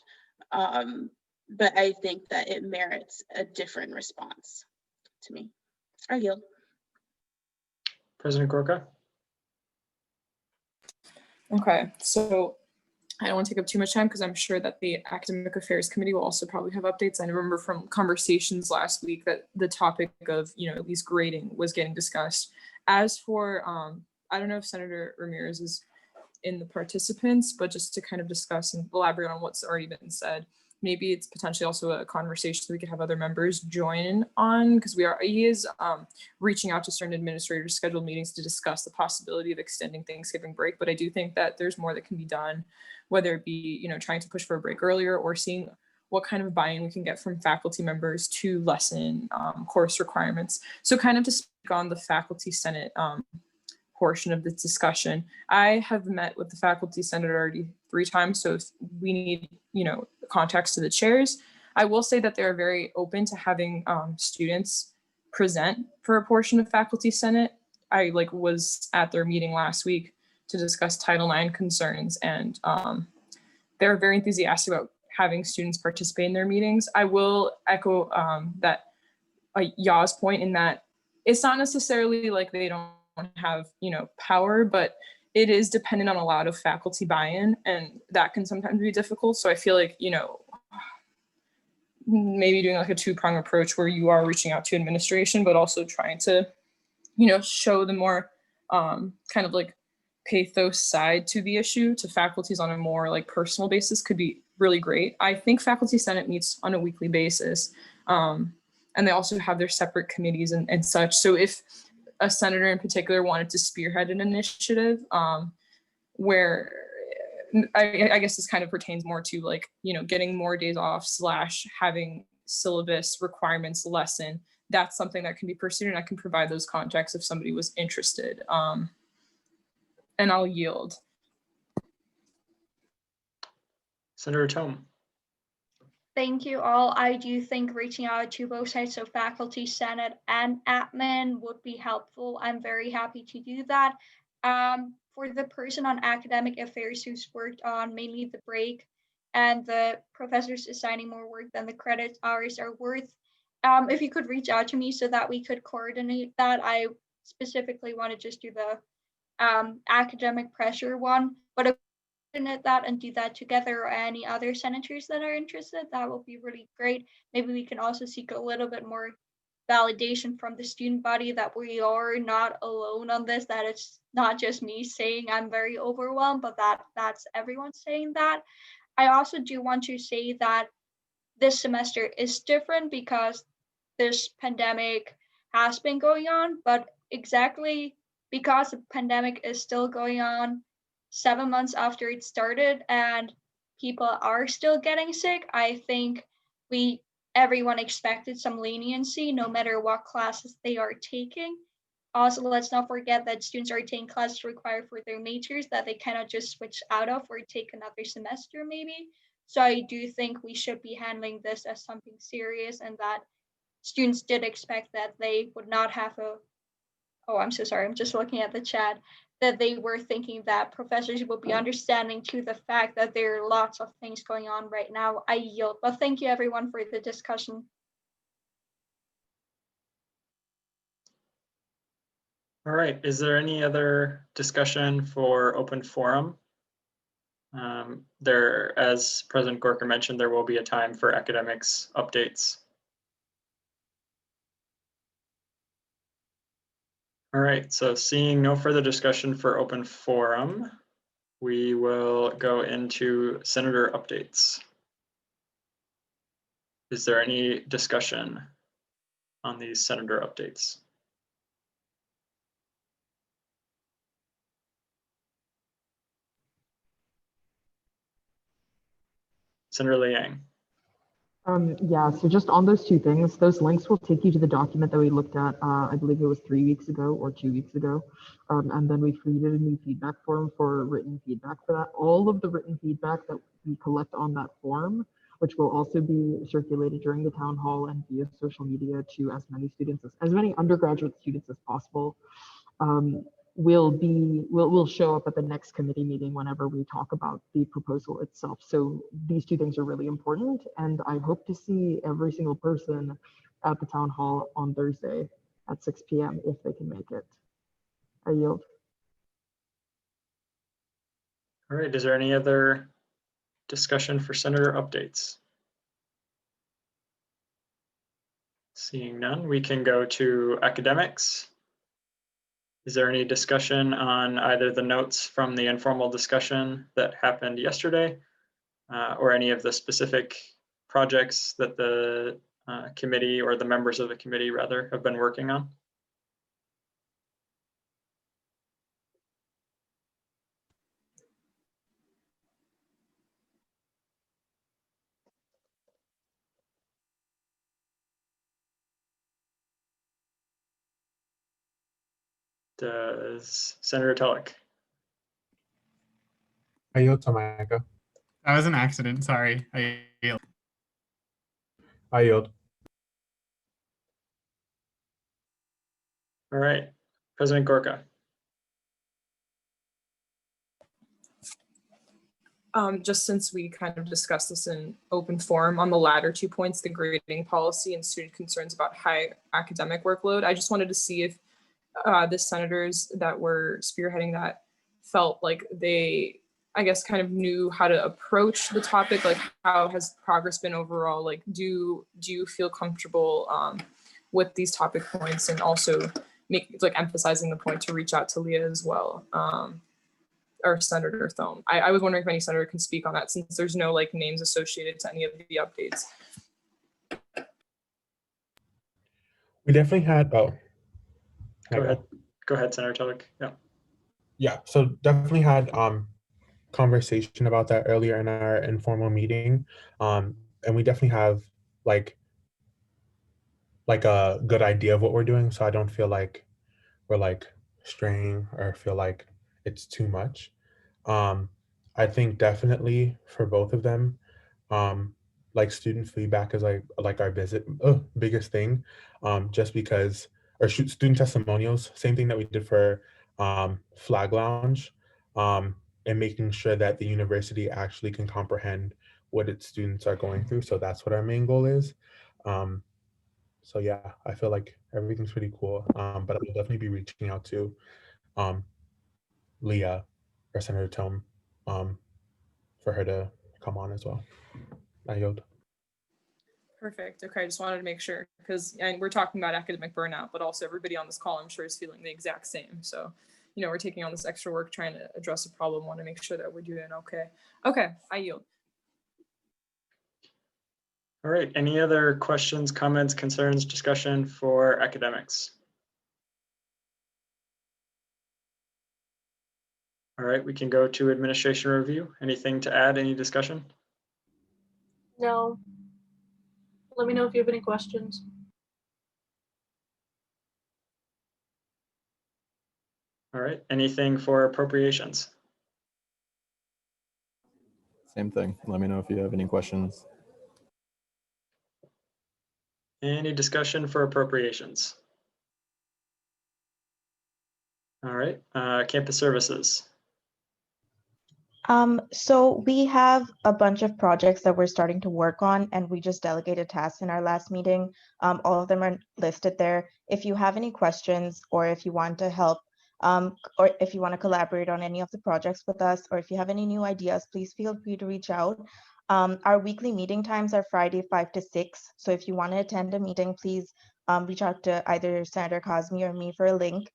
But I think that it merits a different response to me. I yield.
President Gorka?
Okay, so I don't want to take up too much time because I'm sure that the Academic Affairs Committee will also probably have updates. I remember from conversations last week that the topic of, at least grading was getting discussed. As for, I don't know if Senator Ramirez is in the participants, but just to kind of discuss and elaborate on what's already been said, maybe it's potentially also a conversation we could have other members join on, because he is reaching out to certain administrators, scheduled meetings to discuss the possibility of extending Thanksgiving break. But I do think that there's more that can be done, whether it be, trying to push for a break earlier, or seeing what kind of buy-in we can get from faculty members to lessen course requirements. So kind of to speak on the Faculty Senate portion of this discussion, I have met with the Faculty Senate already 3 times. So if we need, context to the chairs, I will say that they're very open to having students present for a portion of Faculty Senate. I was at their meeting last week to discuss Title IX concerns, and they're very enthusiastic about having students participate in their meetings. I will echo that Ya's point in that it's not necessarily like they don't have, power, but it is dependent on a lot of faculty buy-in, and that can sometimes be difficult. So I feel like, maybe doing like a 2-prong approach where you are reaching out to administration, but also trying to, show the more kind of like pathos side to the issue to faculties on a more like personal basis could be really great. I think Faculty Senate meets on a weekly basis, and they also have their separate committees and such. So if a senator in particular wanted to spearhead an initiative where I guess this kind of pertains more to like, getting more days off / having syllabus requirements lessen, that's something that can be pursued, and I can provide those contacts if somebody was interested. And I'll yield.
Senator Tome?
Thank you all. I do think reaching out to both sides, so faculty, senate, and admin would be helpful. I'm very happy to do that. For the person on academic affairs who's worked on mainly the break and the professors assigning more work than the credit hours are worth, if you could reach out to me so that we could coordinate that. I specifically want to just do the academic pressure one, but if that and do that together, or any other senators that are interested, that will be really great. Maybe we can also seek a little bit more validation from the student body that we are not alone on this, that it's not just me saying I'm very overwhelmed, but that's everyone saying that. I also do want to say that this semester is different because this pandemic has been going on, but exactly because the pandemic is still going on 7 months after it started and people are still getting sick, I think everyone expected some leniency no matter what classes they are taking. Also, let's not forget that students are taking classes required for their majors that they cannot just switch out of or take another semester maybe. So I do think we should be handling this as something serious, and that students did expect that they would not have I'm so sorry, I'm just looking at the chat, that they were thinking that professors would be understanding to the fact that there are lots of things going on right now. I yield, but thank you everyone for the discussion.
All right, is there any other discussion for open forum? As President Gorka mentioned, there will be a time for academics updates. All right, so seeing no further discussion for open forum, we will go into senator updates. Is there any discussion on these senator updates? Senator Liang.
Yeah, so just on those two things, those links will take you to the document that we looked at, I believe it was 3 weeks ago or 2 weeks ago. And then we created a new feedback form for written feedback for that. All of the written feedback that we collect on that form, which will also be circulated during the town hall and via social media to as many students, as many undergraduate students as possible, will show up at the next committee meeting whenever we talk about the proposal itself. So these two things are really important, and I hope to see every single person at the town hall on Thursday at 6 p.m. if they can make it. I yield.
All right, is there any other discussion for senator updates? Seeing none, we can go to academics. Is there any discussion on either the notes from the informal discussion that happened yesterday or any of the specific projects that the committee, or the members of the committee rather, have been working on? Does Senator Tulloch?
I yield to Micah.
That was an accident. Sorry. I yield.
I yield.
All right, President Gorka.
Just since we kind of discussed this in open forum on the latter 2 points, the grading policy and student concerns about high academic workload, I just wanted to see if the senators that were spearheading that felt like they, I guess, kind of knew how to approach the topic. Like, how has progress been overall? Like, do you feel comfortable with these topic points, and also emphasizing the point to reach out to Leah as well, or Senator Thome? I was wondering if any senator can speak on that, since there's no names associated to any of the updates.
We definitely had.
Go ahead, Senator Tulloch.
Yeah. So definitely had conversation about that earlier in our informal meeting, and we definitely have a good idea of what we're doing. So I don't feel like we're straying or feel like it's too much. I think definitely for both of them, like student feedback is like our biggest thing, just because, or student testimonials, same thing that we did for Flag Lounge, and making sure that the university actually can comprehend what its students are going through. So that's what our main goal is. So yeah, I feel like everything's pretty cool. But I will definitely be reaching out to um, Leah or Senator Tome for her to come on as well. I yield.
Perfect. Okay, I just wanted to make sure because we're talking about academic burnout, but also everybody on this call, I'm sure, is feeling the exact same. So, we're taking on this extra work trying to address a problem. Want to make sure that we're doing okay. Okay, I yield.
All right. Any other questions, comments, concerns, discussion for academics? All right, we can go to administration review. Anything to add? Any discussion?
No. Let me know if you have any questions.
All right. Anything for appropriations?
Same thing. Let me know if you have any questions.
Any discussion for appropriations? All right. Campus services.
So we have a bunch of projects that we're starting to work on, and we just delegated tasks in our last meeting. All of them are listed there. If you have any questions, or if you want to help, or if you want to collaborate on any of the projects with us, or if you have any new ideas, please feel free to reach out. Our weekly meeting times are Friday 5 to 6. So if you want to attend a meeting, please reach out to either Senator Kazmi or me for a link.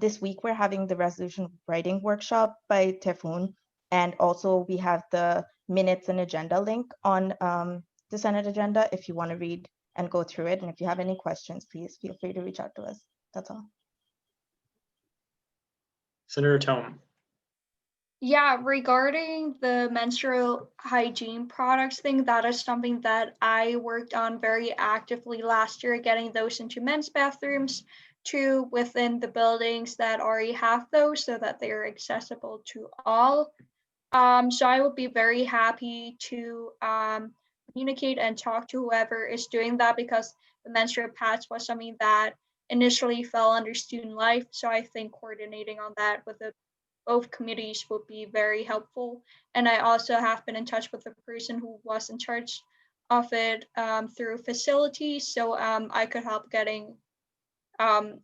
This week, we're having the resolution writing workshop by Typhoon. And also we have the minutes and agenda link on the Senate agenda if you want to read and go through it. And if you have any questions, please feel free to reach out to us. That's all.
Senator Tome.
Yeah, regarding the menstrual hygiene products thing, that is something that I worked on very actively last year, getting those into men's bathrooms to within the buildings that already have those so that they're accessible to all. So I would be very happy to communicate and talk to whoever is doing that, because the menstrual pads was something that initially fell under student life. So I think coordinating on that with both committees would be very helpful. And I also have been in touch with the person who was in charge of it through facilities. So I could help getting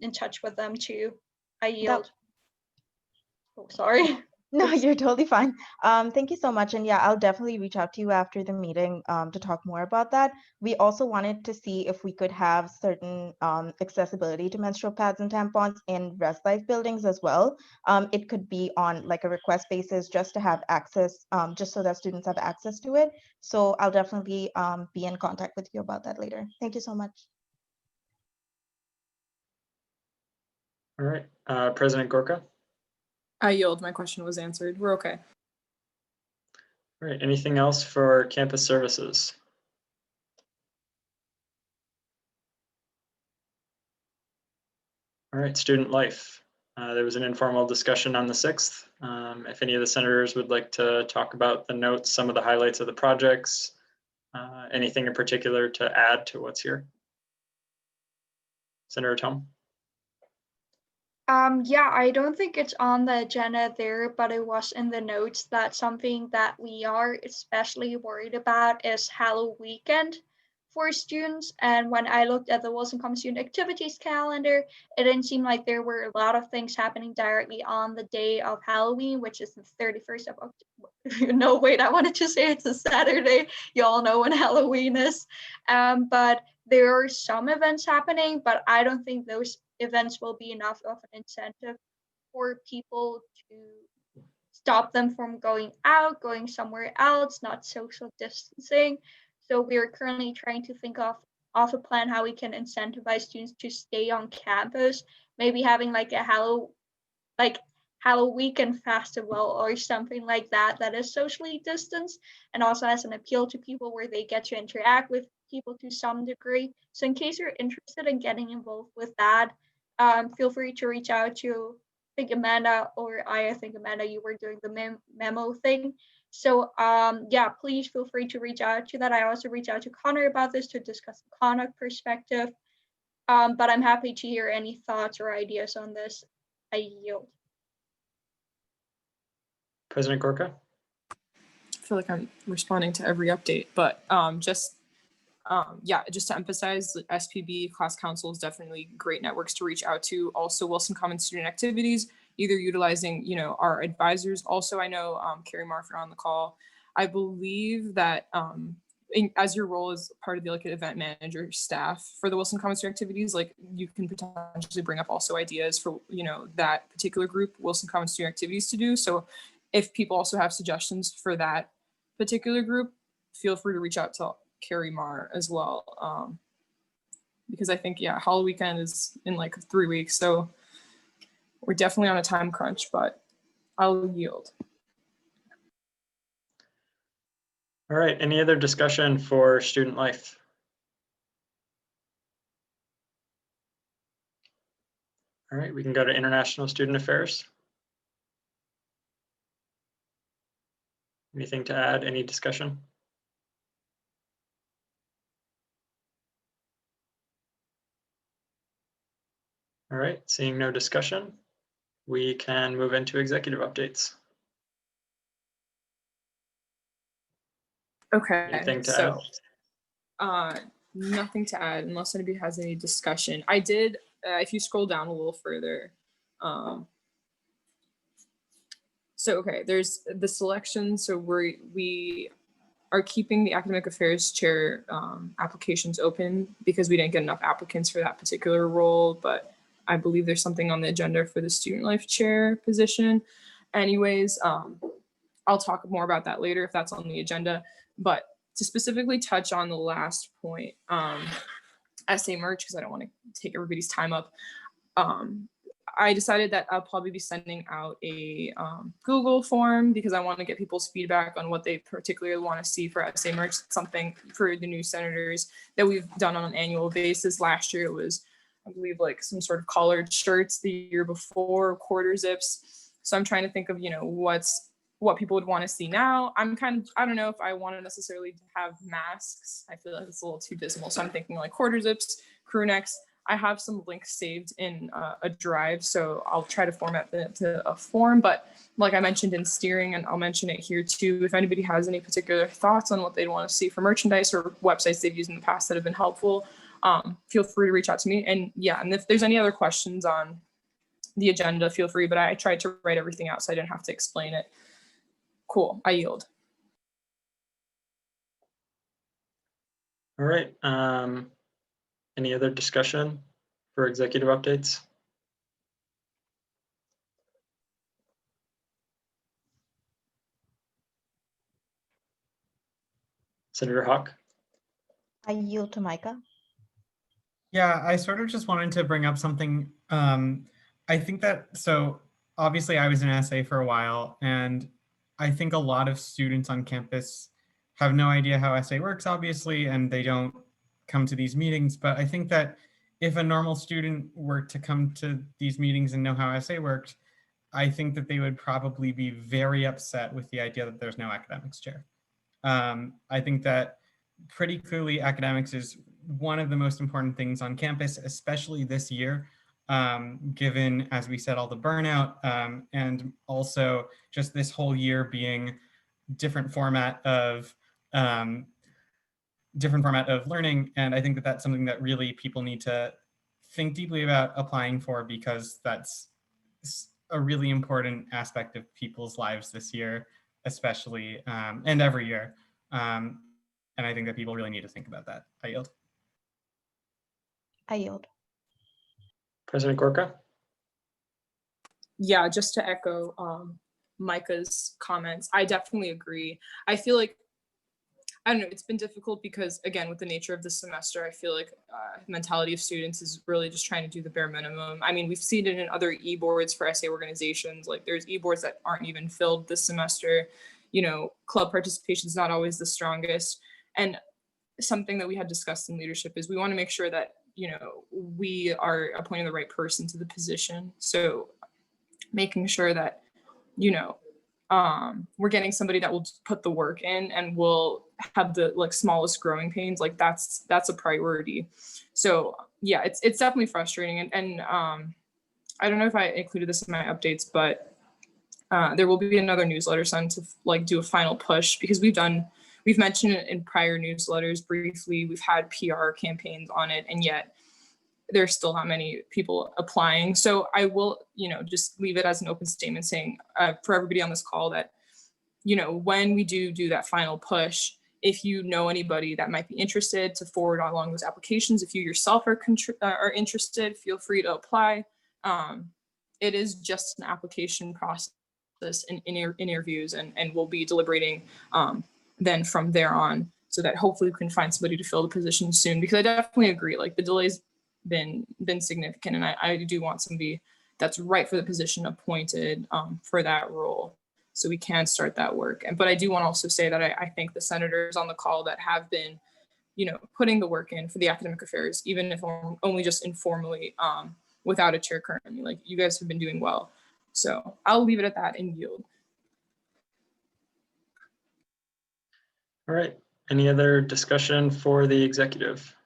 in touch with them too. I yield. Oh, sorry.
No, you're totally fine. Thank you so much. And yeah, I'll definitely reach out to you after the meeting to talk more about that. We also wanted to see if we could have certain accessibility to menstrual pads and tampons in Rest Life buildings as well. It could be on like a request basis just to have access, just so that students have access to it. So I'll definitely be in contact with you about that later. Thank you so much.
All right. President Gorka.
I yield. My question was answered. We're okay.
All right. Anything else for campus services? All right. Student life. There was an informal discussion on the 6th. If any of the senators would like to talk about the notes, some of the highlights of the projects, anything in particular to add to what's here? Senator Tome.
Yeah, I don't think it's on the agenda there, but it was in the notes that something that we are especially worried about is Halloween weekend for students. And when I looked at the Wilson Common Student Activities calendar, it didn't seem like there were a lot of things happening directly on the day of Halloween, which is the 31st of October. No, wait, I wanted to say it's a Saturday. You all know when Halloween is. But there are some events happening, but I don't think those events will be enough of an incentive for people to stop them from going out, going somewhere else, not social distancing. So we are currently trying to think of a plan how we can incentivize students to stay on campus, maybe having like a Halloween festival or something like that that is socially distanced and also has an appeal to people where they get to interact with people to some degree. So in case you're interested in getting involved with that, feel free to reach out to, I think Amanda, you were doing the memo thing So yeah, please feel free to reach out to that. I also reached out to Connor about this to discuss the conduct perspective. But I'm happy to hear any thoughts or ideas on this. I yield.
President Gorka?
I feel like I'm responding to every update, but yeah, just to emphasize, SPB class council is definitely great networks to reach out to. Also, Wilson Commons student activities, either utilizing, our advisors. Also, I know Carrie Marford on the call. I believe that as your role as part of the event manager staff for the Wilson Commons student activities, you can potentially bring up also ideas for that particular group, Wilson Commons student activities, to do. So if people also have suggestions for that particular group, feel free to reach out to Carrie Mar as well, because I think, yeah, Hall Weekend is in 3 weeks, so we're definitely on a time crunch, but I'll yield.
All right, any other discussion for student life? All right, we can go to international student affairs. Anything to add, any discussion? All right, seeing no discussion, we can move into executive updates.
Okay,
Anything to
so
add?
nothing to add unless anybody has any discussion. I did, if you scroll down a little further, so okay, there's the selection. So we are keeping the academic affairs chair applications open because we didn't get enough applicants for that particular role, but I believe there's something on the agenda for the student life chair position. Anyways, I'll talk more about that later if that's on the agenda. But to specifically touch on the last point, essay merch, because I don't want to take everybody's time up. I decided that I'll probably be sending out a Google form because I want to get people's feedback on what they particularly want to see for essay merch. Something for the new senators that we've done on an annual basis. Last year it was, I believe, some sort of collared shirts. The year before, quarter zips. So I'm trying to think of, what people would want to see now. I don't know if I want to necessarily have masks. I feel like it's a little too dismal. So I'm thinking quarter zips, crew necks. I have some links saved in a drive, so I'll try to format that to a form. But like I mentioned in steering, and I'll mention it here too, if anybody has any particular thoughts on what they'd want to see for merchandise or websites they've used in the past that have been helpful, feel free to reach out to me. And yeah, and if there's any other questions on the agenda, feel free, but I tried to write everything out so I didn't have to explain it. Cool, I yield.
All right. Any other discussion for executive updates? Senator Hawk?
I yield to Micah.
Yeah, I sort of just wanted to bring up something. I think that, so obviously I was in essay for a while, and I think a lot of students on campus have no idea how essay works, obviously, and they don't come to these meetings. But I think that if a normal student were to come to these meetings and know how essay worked, I think that they would probably be very upset with the idea that there's no academics chair. I think that pretty clearly academics is one of the most important things on campus, especially this year, given, as we said, all the burnout, and also just this whole year being different format of learning. And I think that that's something that really people need to think deeply about applying for, because that's a really important aspect of people's lives this year, especially, and every year. And I think that people really need to think about that. I yield.
I yield.
President Gorka?
Yeah, just to echo Micah's comments, I definitely agree. I feel like, I don't know, it's been difficult because, again, with the nature of the semester, I feel like mentality of students is really just trying to do the bare minimum. I mean, we've seen it in other e-boards for essay organizations. There's e-boards that aren't even filled this semester. Club participation is not always the strongest. And something that we had discussed in leadership is we want to make sure that, we are appointing the right person to the position. So making sure that, we're getting somebody that will put the work in and will have the like smallest growing pains. Like that's a priority. So yeah, it's definitely frustrating. And I don't know if I included this in my updates, but there will be another newsletter sent to like do a final push, because we've mentioned it in prior newsletters briefly. We've had PR campaigns on it, and yet there's still not many people applying. So I will, just leave it as an open statement saying for everybody on this call that, when we do that final push, if you know anybody that might be interested, to forward along those applications. If you yourself are interested, feel free to apply. It is just an application process and interviews, and we'll be deliberating then from there on, so that hopefully we can find somebody to fill the position soon, because I definitely agree, like the delay's been significant, and I do want somebody that's right for the position appointed for that role, so we can start that work. But I do want to also say that I think the senators on the call that have been, putting the work in for the academic affairs, even if only just informally, without a chair currently, like you guys have been doing well. So I'll leave it at that and yield.
All right. Any other discussion for the executive?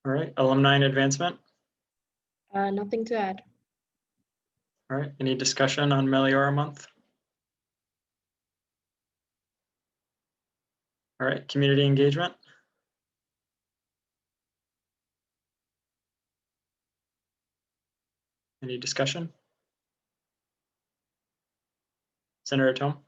All right. Alumni and advancement.
Nothing to add.
All right. Any discussion on Meliora month? All right. Community engagement. Any discussion? Senator Tom?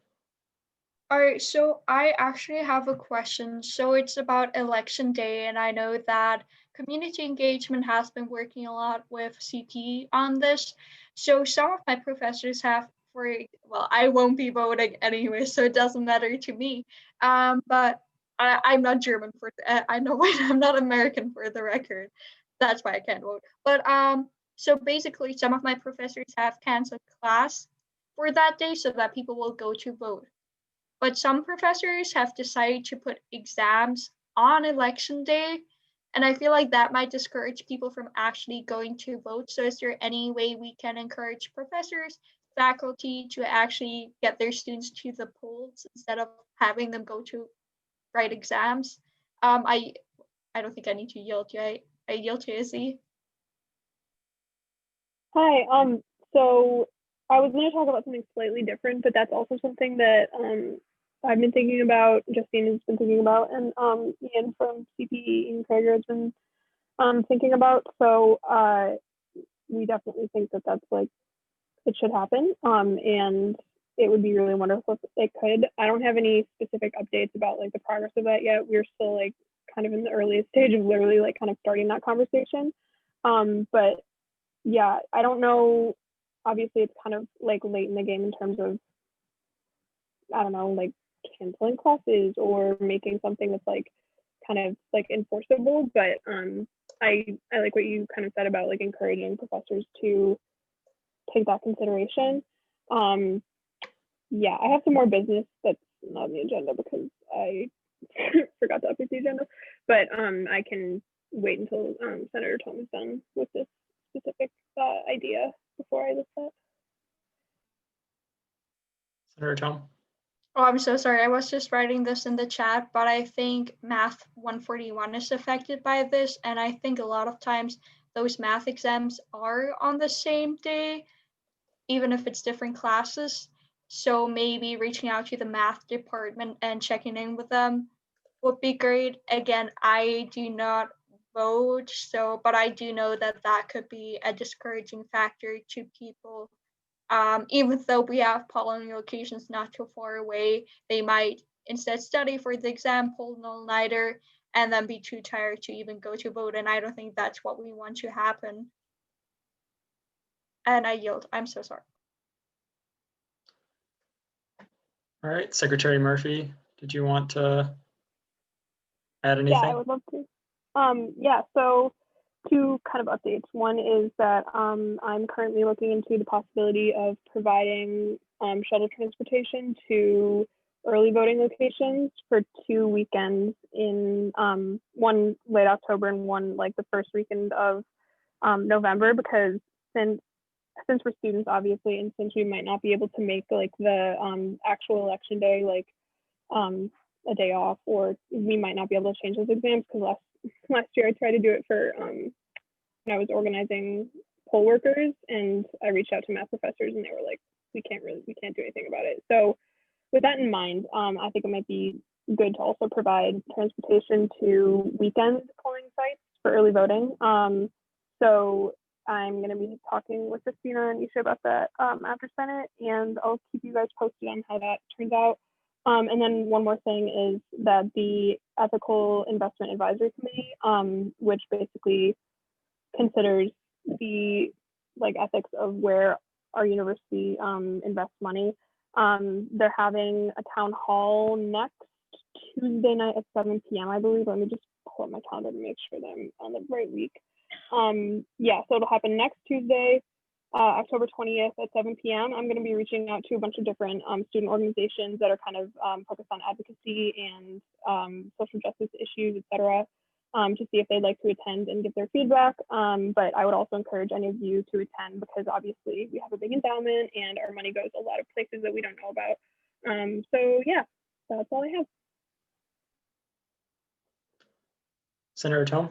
All right, so I actually have a question. So it's about election day, and I know that community engagement has been working a lot with CP on this. So some of my professors have, well, I won't be voting anyway, so it doesn't matter to me. But I'm not German I know I'm not American for the record. That's why I can't vote. But so basically, some of my professors have canceled class for that day so that people will go to vote. But some professors have decided to put exams on election day, and I feel like that might discourage people from actually going to vote. So is there any way we can encourage professors, faculty to actually get their students to the polls instead of having them go to write exams? I don't think I need to yield to you. I yield to Izzy.
Hi, so I was going to talk about something slightly different, but that's also something that I've been thinking about, Justine has been thinking about, and Ian from CPE and Craig has been thinking about. So we definitely think that that's like, it should happen, and it would be really wonderful if it could. I don't have any specific updates about like the progress of that yet. We're still like kind of in the earliest stage of literally like kind of starting that conversation. But yeah, I don't know. Obviously, it's kind of like late in the game in terms of, I don't know, like canceling classes or making something that's like kind of like enforceable. But I like what you kind of said about like encouraging professors to take that consideration. Yeah, I have some more business that's not on the agenda because I forgot to update the agenda. But I can wait until Senator Tom is done with this specific idea before I list that.
Senator Tom?
Oh, I'm so sorry. I was just writing this in the chat, but I think Math 141 is affected by this. And I think a lot of times those math exams are on the same day, even if it's different classes. So maybe reaching out to the math department and checking in with them would be great. Again, I do not vote, but I do know that that could be a discouraging factor to people. Even though we have polling locations not too far away, they might instead study for the exam, pull an all-nighter, and then be too tired to even go to vote. And I don't think that's what we want to happen. And I yield. I'm so sorry.
All right, Secretary Murphy, did you want to add anything?
Yeah, I would love to. Yeah, so two kind of updates. One is that I'm currently looking into the possibility of providing shuttle transportation to early voting locations for 2 weekends in one late October and one like the first weekend of November, because since since we're students, obviously, and since we might not be able to make like the actual election day, like a day off, or we might not be able to change those exams, because last year I tried to do it for when I was organizing poll workers, and I reached out to math professors and they were like, we can't do anything about it. So with that in mind, I think it might be good to also provide transportation to weekend polling sites for early voting. So I'm going to be talking with Christina and Isha about that after Senate, and I'll keep you guys posted on how that turns out. And then one more thing is that the Ethical Investment Advisory Committee, which basically considers the ethics of where our university invests money, they're having a town hall next Tuesday night at 7 p.m. I believe. Let me just pull up my calendar to make sure that I'm on the right week. Yeah, so it'll happen next Tuesday, October 20th at 7 p.m. I'm going to be reaching out to a bunch of different student organizations that are kind of focused on advocacy and social justice issues, etc., to see if they'd like to attend and give their feedback. But I would also encourage any of you to attend, because obviously we have a big endowment and our money goes a lot of places that we don't know about. So yeah, that's all I have.
Senator Tome?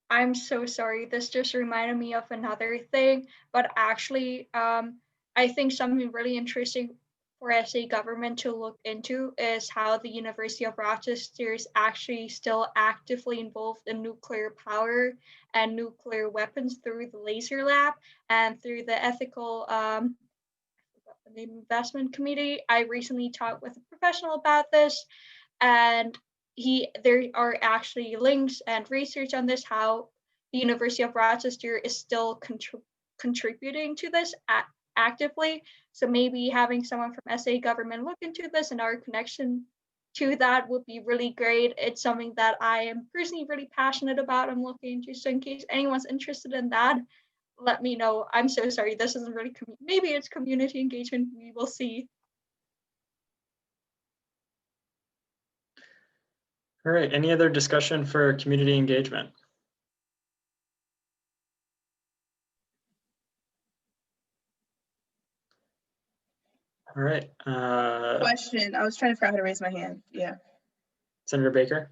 I'm so sorry. This just reminded me of another thing, but actually, I think something really interesting for SA government to look into is how the University of Rochester is actually still actively involved in nuclear power and nuclear weapons through the laser lab and through the ethical investment committee. I recently talked with a professional about this, and there are actually links and research on this, how the University of Rochester is still contributing to this actively. So maybe having someone from SA government look into this and our connection to that would be really great. It's something that I am personally really passionate about. I'm looking into, so in case anyone's interested in that, let me know. I'm so sorry, this isn't really, maybe it's community engagement, we will see.
All right, any other discussion for community engagement? All right.
Question. I was trying to figure out how to raise my hand. Yeah.
Senator Baker?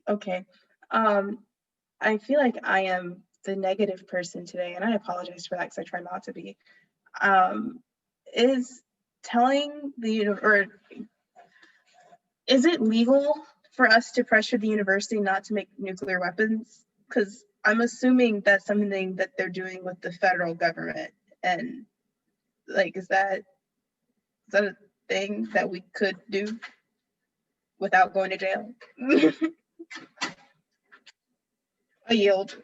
Okay. I feel like I am the negative person today, and I apologize for that because I try not to be. Is telling or is it legal for us to pressure the university not to make nuclear weapons? Because I'm assuming that's something that they're doing with the federal government, and like, is that a thing that we could do without going to jail? I yield.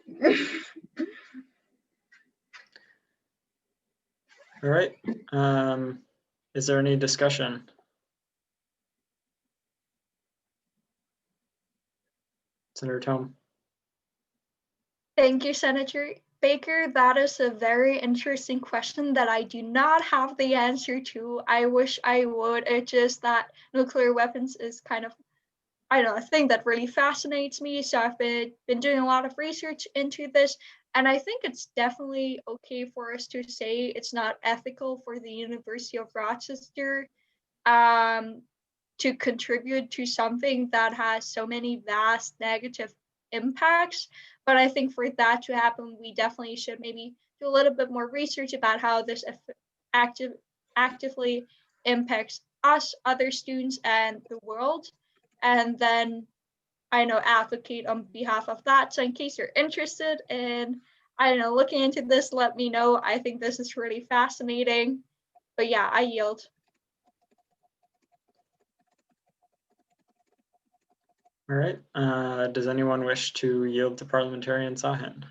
All right. Is there any discussion? Senator Tome?
Thank you, Senator Baker. That is a very interesting question that I do not have the answer to. I wish I would. It's just that nuclear weapons is kind of, I don't know, a thing that really fascinates me. So I've been doing a lot of research into this, and I think it's definitely okay for us to say it's not ethical for the University of Rochester to contribute to something that has so many vast negative impacts. But I think for that to happen, we definitely should maybe do a little bit more research about how this actively impacts us, other students, and the world. And then, I know, advocate on behalf of that. So in case you're interested in, I don't know, looking into this, let me know. I think this is really fascinating. But yeah, I yield.
All right. Does anyone wish to yield to Parliamentarian Sahin?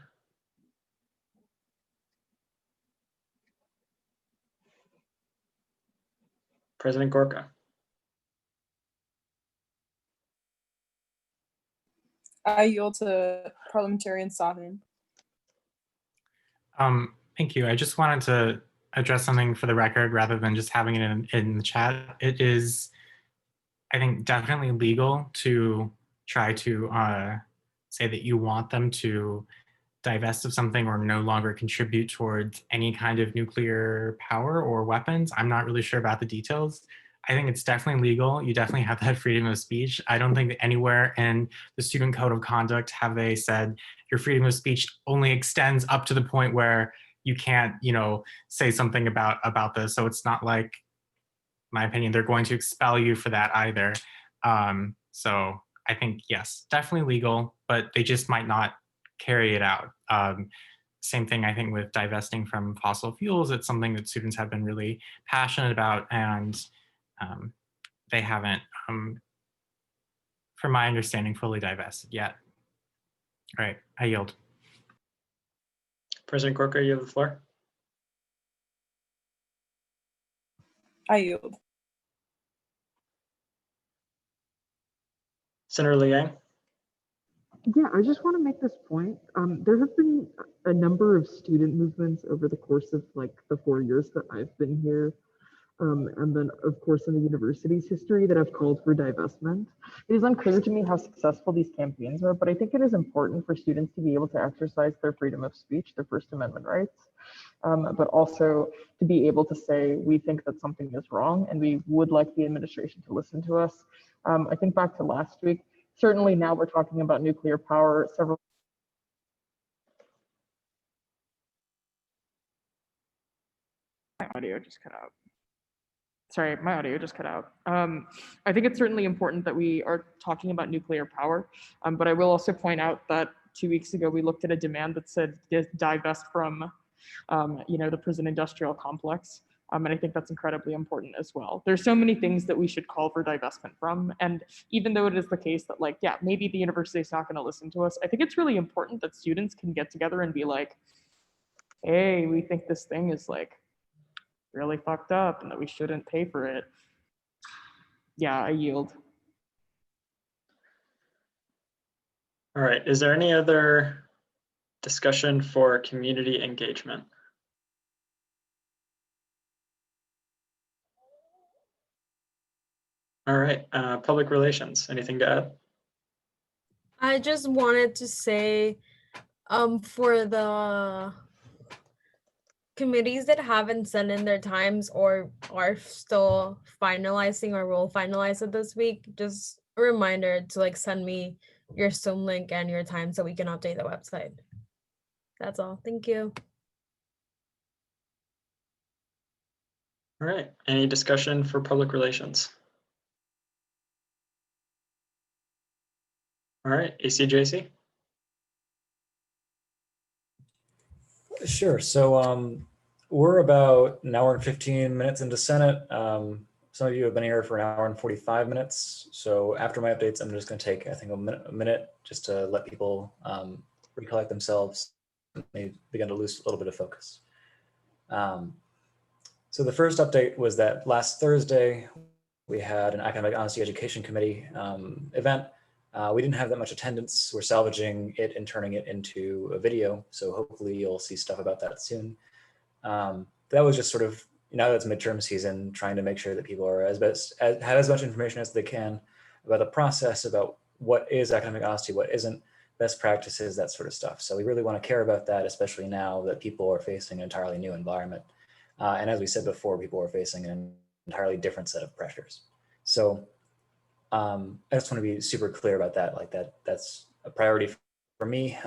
President Gorka?
I yield to Parliamentarian Sahin.
Thank you. I just wanted to address something for the record rather than just having it in the chat. It is, I think, definitely legal to try to say that you want them to divest of something or no longer contribute towards any kind of nuclear power or weapons. I'm not really sure about the details. I think it's definitely legal. You definitely have that freedom of speech. I don't think that anywhere in the student code of conduct have they said your freedom of speech only extends up to the point where you can't, say something about this. So it's not like, my opinion, they're going to expel you for that either. So I think, yes, definitely legal, but they just might not carry it out. Same thing, I think, with divesting from fossil fuels. It's something that students have been really passionate about, and they haven't, from my understanding, fully divested yet. All right, I yield.
President Corker, you have the floor.
I yield.
Senator Liang.
Yeah, I just want to make this point. There have been a number of student movements over the course of like the 4 years that I've been here. And then, of course, in the university's history that have called for divestment. It is unclear to me how successful these campaigns are, but I think it is important for students to be able to exercise their freedom of speech, their First Amendment rights, but also to be able to say, we think that something is wrong and we would like the administration to listen to us. I think back to last week, certainly now we're talking about nuclear power. Several
My audio just cut out. Sorry, my audio just cut out. I think it's certainly important that we are talking about nuclear power, but I will also point out that 2 weeks ago we looked at a demand that said divest from, the prison industrial complex, and I think that's incredibly important as well. There's so many things that we should call for divestment from, and even though it is the case that maybe the university is not going to listen to us, I think it's really important that students can get together and be like, hey, we think this thing is really fucked up and that we shouldn't pay for it. Yeah, I yield.
All right, is there any other discussion for community engagement? All right, public relations, anything to add?
I just wanted to say, for the committees that haven't sent in their times or are still finalizing or will finalize it this week, just a reminder to send me your Zoom link and your time so we can update the website. That's all. Thank you.
All right, any discussion for public relations? All right, ACJC.
Sure. So we're about an hour and 15 minutes into Senate. Some of you have been here for an hour and 45 minutes. So after my updates, I'm just going to take, I think, a minute just to let people recollect themselves and maybe begin to lose a little bit of focus. So the first update was that last Thursday, we had an Academic Honesty Education Committee event. We didn't have that much attendance. We're salvaging it and turning it into a video. So hopefully you'll see stuff about that soon. That was just sort of, now that it's midterm season, trying to make sure that people are have as much information as they can about the process, about what is academic honesty, what isn't, best practices, that sort of stuff. So we really want to care about that, especially now that people are facing an entirely new environment. And as we said before, people are facing an entirely different set of pressures. So I just want to be super clear about that, that's a priority for me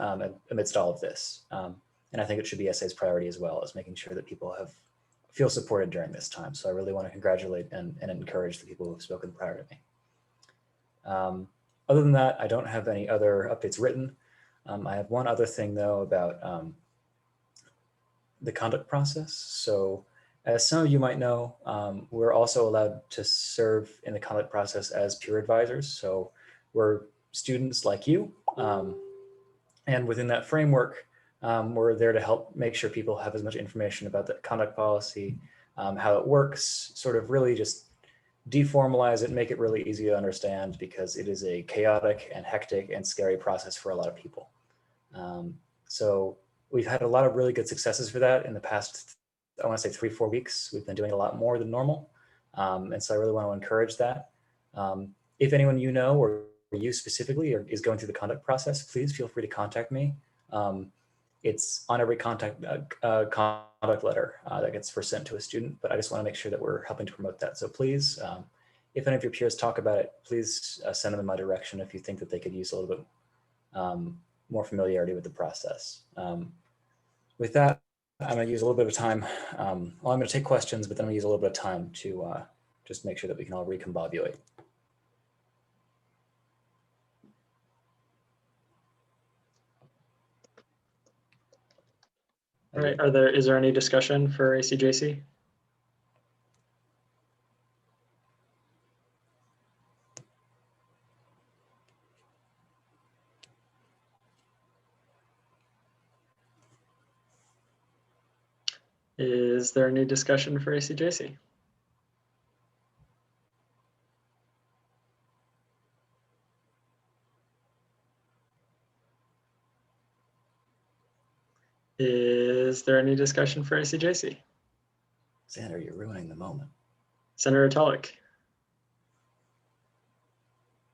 amidst all of this. And I think it should be SA's priority as well, as making sure that people feel supported during this time. So I really want to congratulate and encourage the people who have spoken prior to me. Other than that, I don't have any other updates written. I have one other thing though about the conduct process. So as some of you might know, we're also allowed to serve in the conduct process as peer advisors. So we're students like you. And within that framework, we're there to help make sure people have as much information about the conduct policy, how it works, sort of really just deformalize it, make it really easy to understand, because it is a chaotic and hectic and scary process for a lot of people. So we've had a lot of really good successes for that in the past, I want to say 3-4 weeks. We've been doing a lot more than normal. And so I really want to encourage that. If anyone you know or you specifically is going through the conduct process, please feel free to contact me. It's on every conduct letter that gets first sent to a student, but I just want to make sure that we're helping to promote that. So please, if any of your peers talk about it, please send them in my direction if you think that they could use a little bit more familiarity with the process. With that, I'm going to use a little bit of time. I'm going to take questions, but then I'm going to use a little bit of time to just make sure that we can all recombobulate.
All right, is there any discussion for ACJC? Is there any discussion for ACJC? Is there any discussion for ACJC?
Xander, you're ruining the moment.
Senator Tulloch.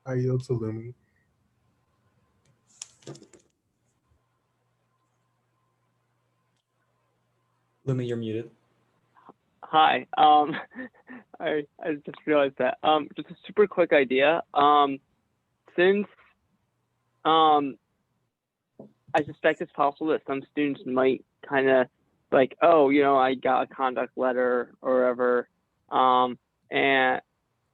I yield to Lumi.
Lumi, you're muted.
Hi. I just realized that. Just a super quick idea. Since I suspect it's possible that some students might kind of like, oh, you know, I got a conduct letter or whatever,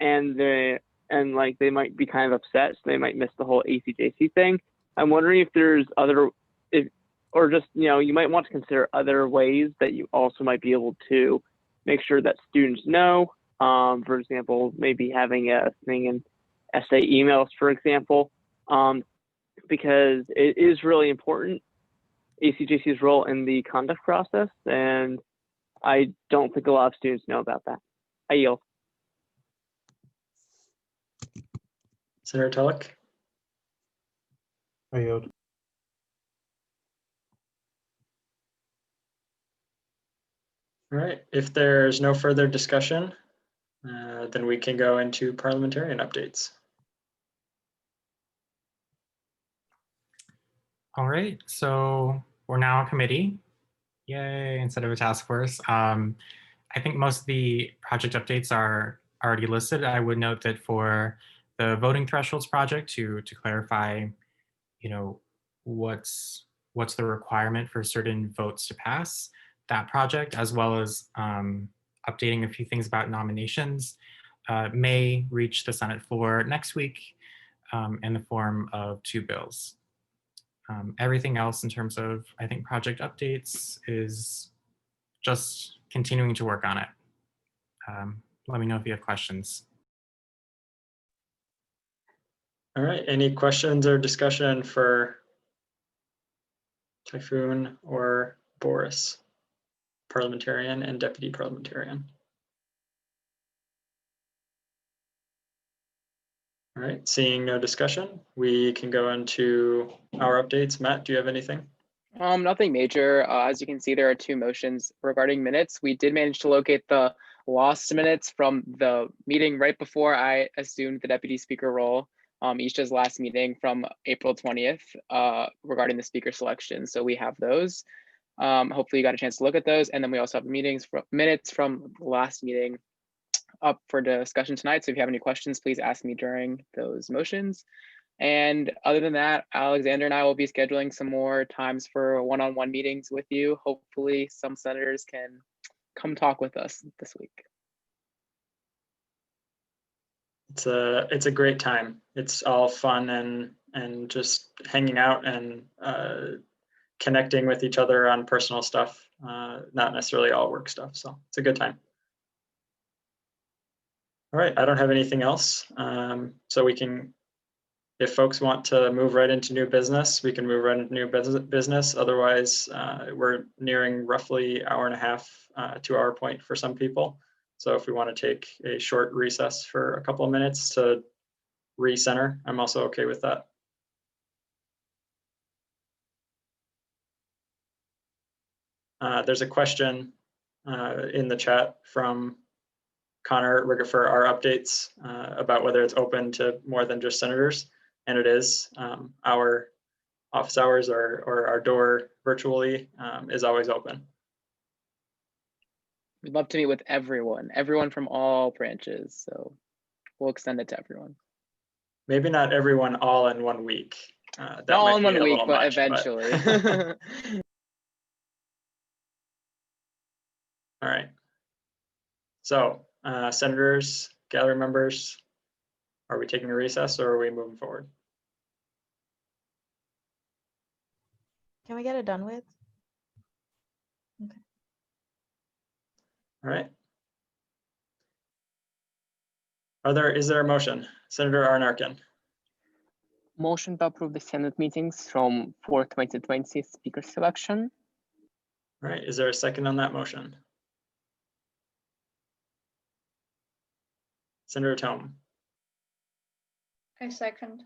and like they might be kind of upset, so they might miss the whole ACJC thing. I'm wondering if there's or just, you know, you might want to consider other ways that you also might be able to make sure that students know. For example, maybe having a thing in essay emails, for example, because it is really important, ACJC's role in the conduct process, and I don't think a lot of students know about that. I yield.
Senator Tulloch.
I yield.
All right, if there's no further discussion, then we can go into parliamentarian updates.
All right, so we're now a committee. Yay, instead of a task force. I think most of the project updates are already listed. I would note that for the voting thresholds project, to clarify, you know, what's the requirement for certain votes to pass, that project, as well as updating a few things about nominations, may reach the Senate floor next week in the form of 2 bills. Everything else in terms of, I think, project updates is just continuing to work on it. Let me know if you have questions.
All right, any questions or discussion for Typhoon or Boris, parliamentarian and deputy parliamentarian? All right, seeing no discussion, we can go into our updates. Matt, do you have anything?
Nothing major. As you can see, there are 2 motions regarding minutes. We did manage to locate the lost minutes from the meeting right before I assumed the deputy speaker role, Isha's last meeting from April 20th regarding the speaker selection. So we have those. Hopefully you got a chance to look at those. And then we also have minutes from the last meeting up for discussion tonight. So if you have any questions, please ask me during those motions. And other than that, Alexander and I will be scheduling some more times for one-on-one meetings with you. Hopefully some senators can come talk with us this week.
It's a great time. It's all fun and just hanging out and connecting with each other on personal stuff, not necessarily all work stuff. So it's a good time. All right, I don't have anything else. So we can, if folks want to move right into new business, we can move right into new business. Otherwise, we're nearing roughly 1.5 hour, 2 hour point for some people. So if we want to take a short recess for a couple of minutes to recenter, I'm also okay with that. There's a question in the chat from Connor for our updates about whether it's open to more than just senators, and it is. Our office hours or our door virtually is always open.
We'd love to meet with everyone from all branches. So we'll extend it to everyone.
Maybe not everyone all in 1 week. That
Not all
might
in
be
1
a
week,
little
but
much,
eventually.
All right. So senators, gathering members, are we taking a recess or are we moving forward?
Can we get it done with? Okay.
All right. Is there a motion? Senator Arnarkin.
Motion to approve the Senate meetings from 4/2020 speaker selection.
All right, is there a second on that motion? Senator Tome.
I second.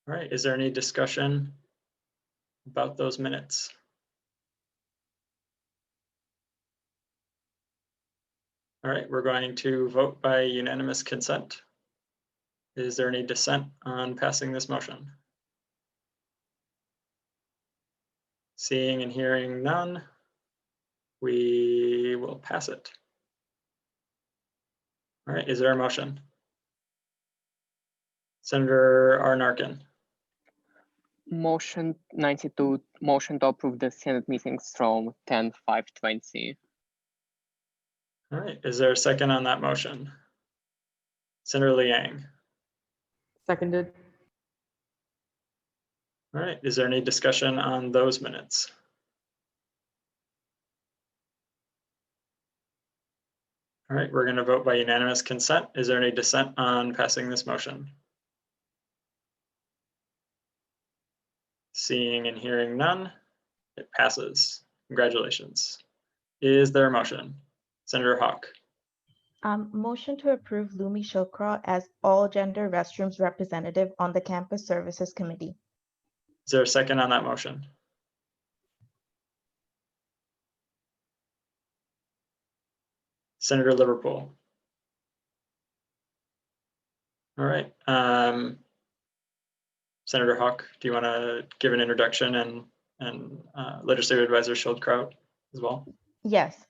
All right, is there any discussion about those minutes? All right, we're going to vote by unanimous consent. Is there any dissent on passing this motion? Seeing and hearing none, we will pass it. All right, is there a motion? Senator Arnarkin.
Motion 92, motion to approve the Senate meetings from 10/5/20.
All right, is there a second on that motion? Senator Liang.
Seconded.
All right, is there any discussion on those minutes? All right, we're going to vote by unanimous consent. Is there any dissent on passing this motion? Seeing and hearing none, it passes. Congratulations. Is there a motion? Senator Hawk.
Motion to approve Lumi Shokra as all gender restrooms representative on the Campus Services Committee.
Is there a second on that motion? Senator Liverpool. All right. Senator Hawk, do you want to give an introduction and Legislative Advisor Schildkraut as well?
Yes.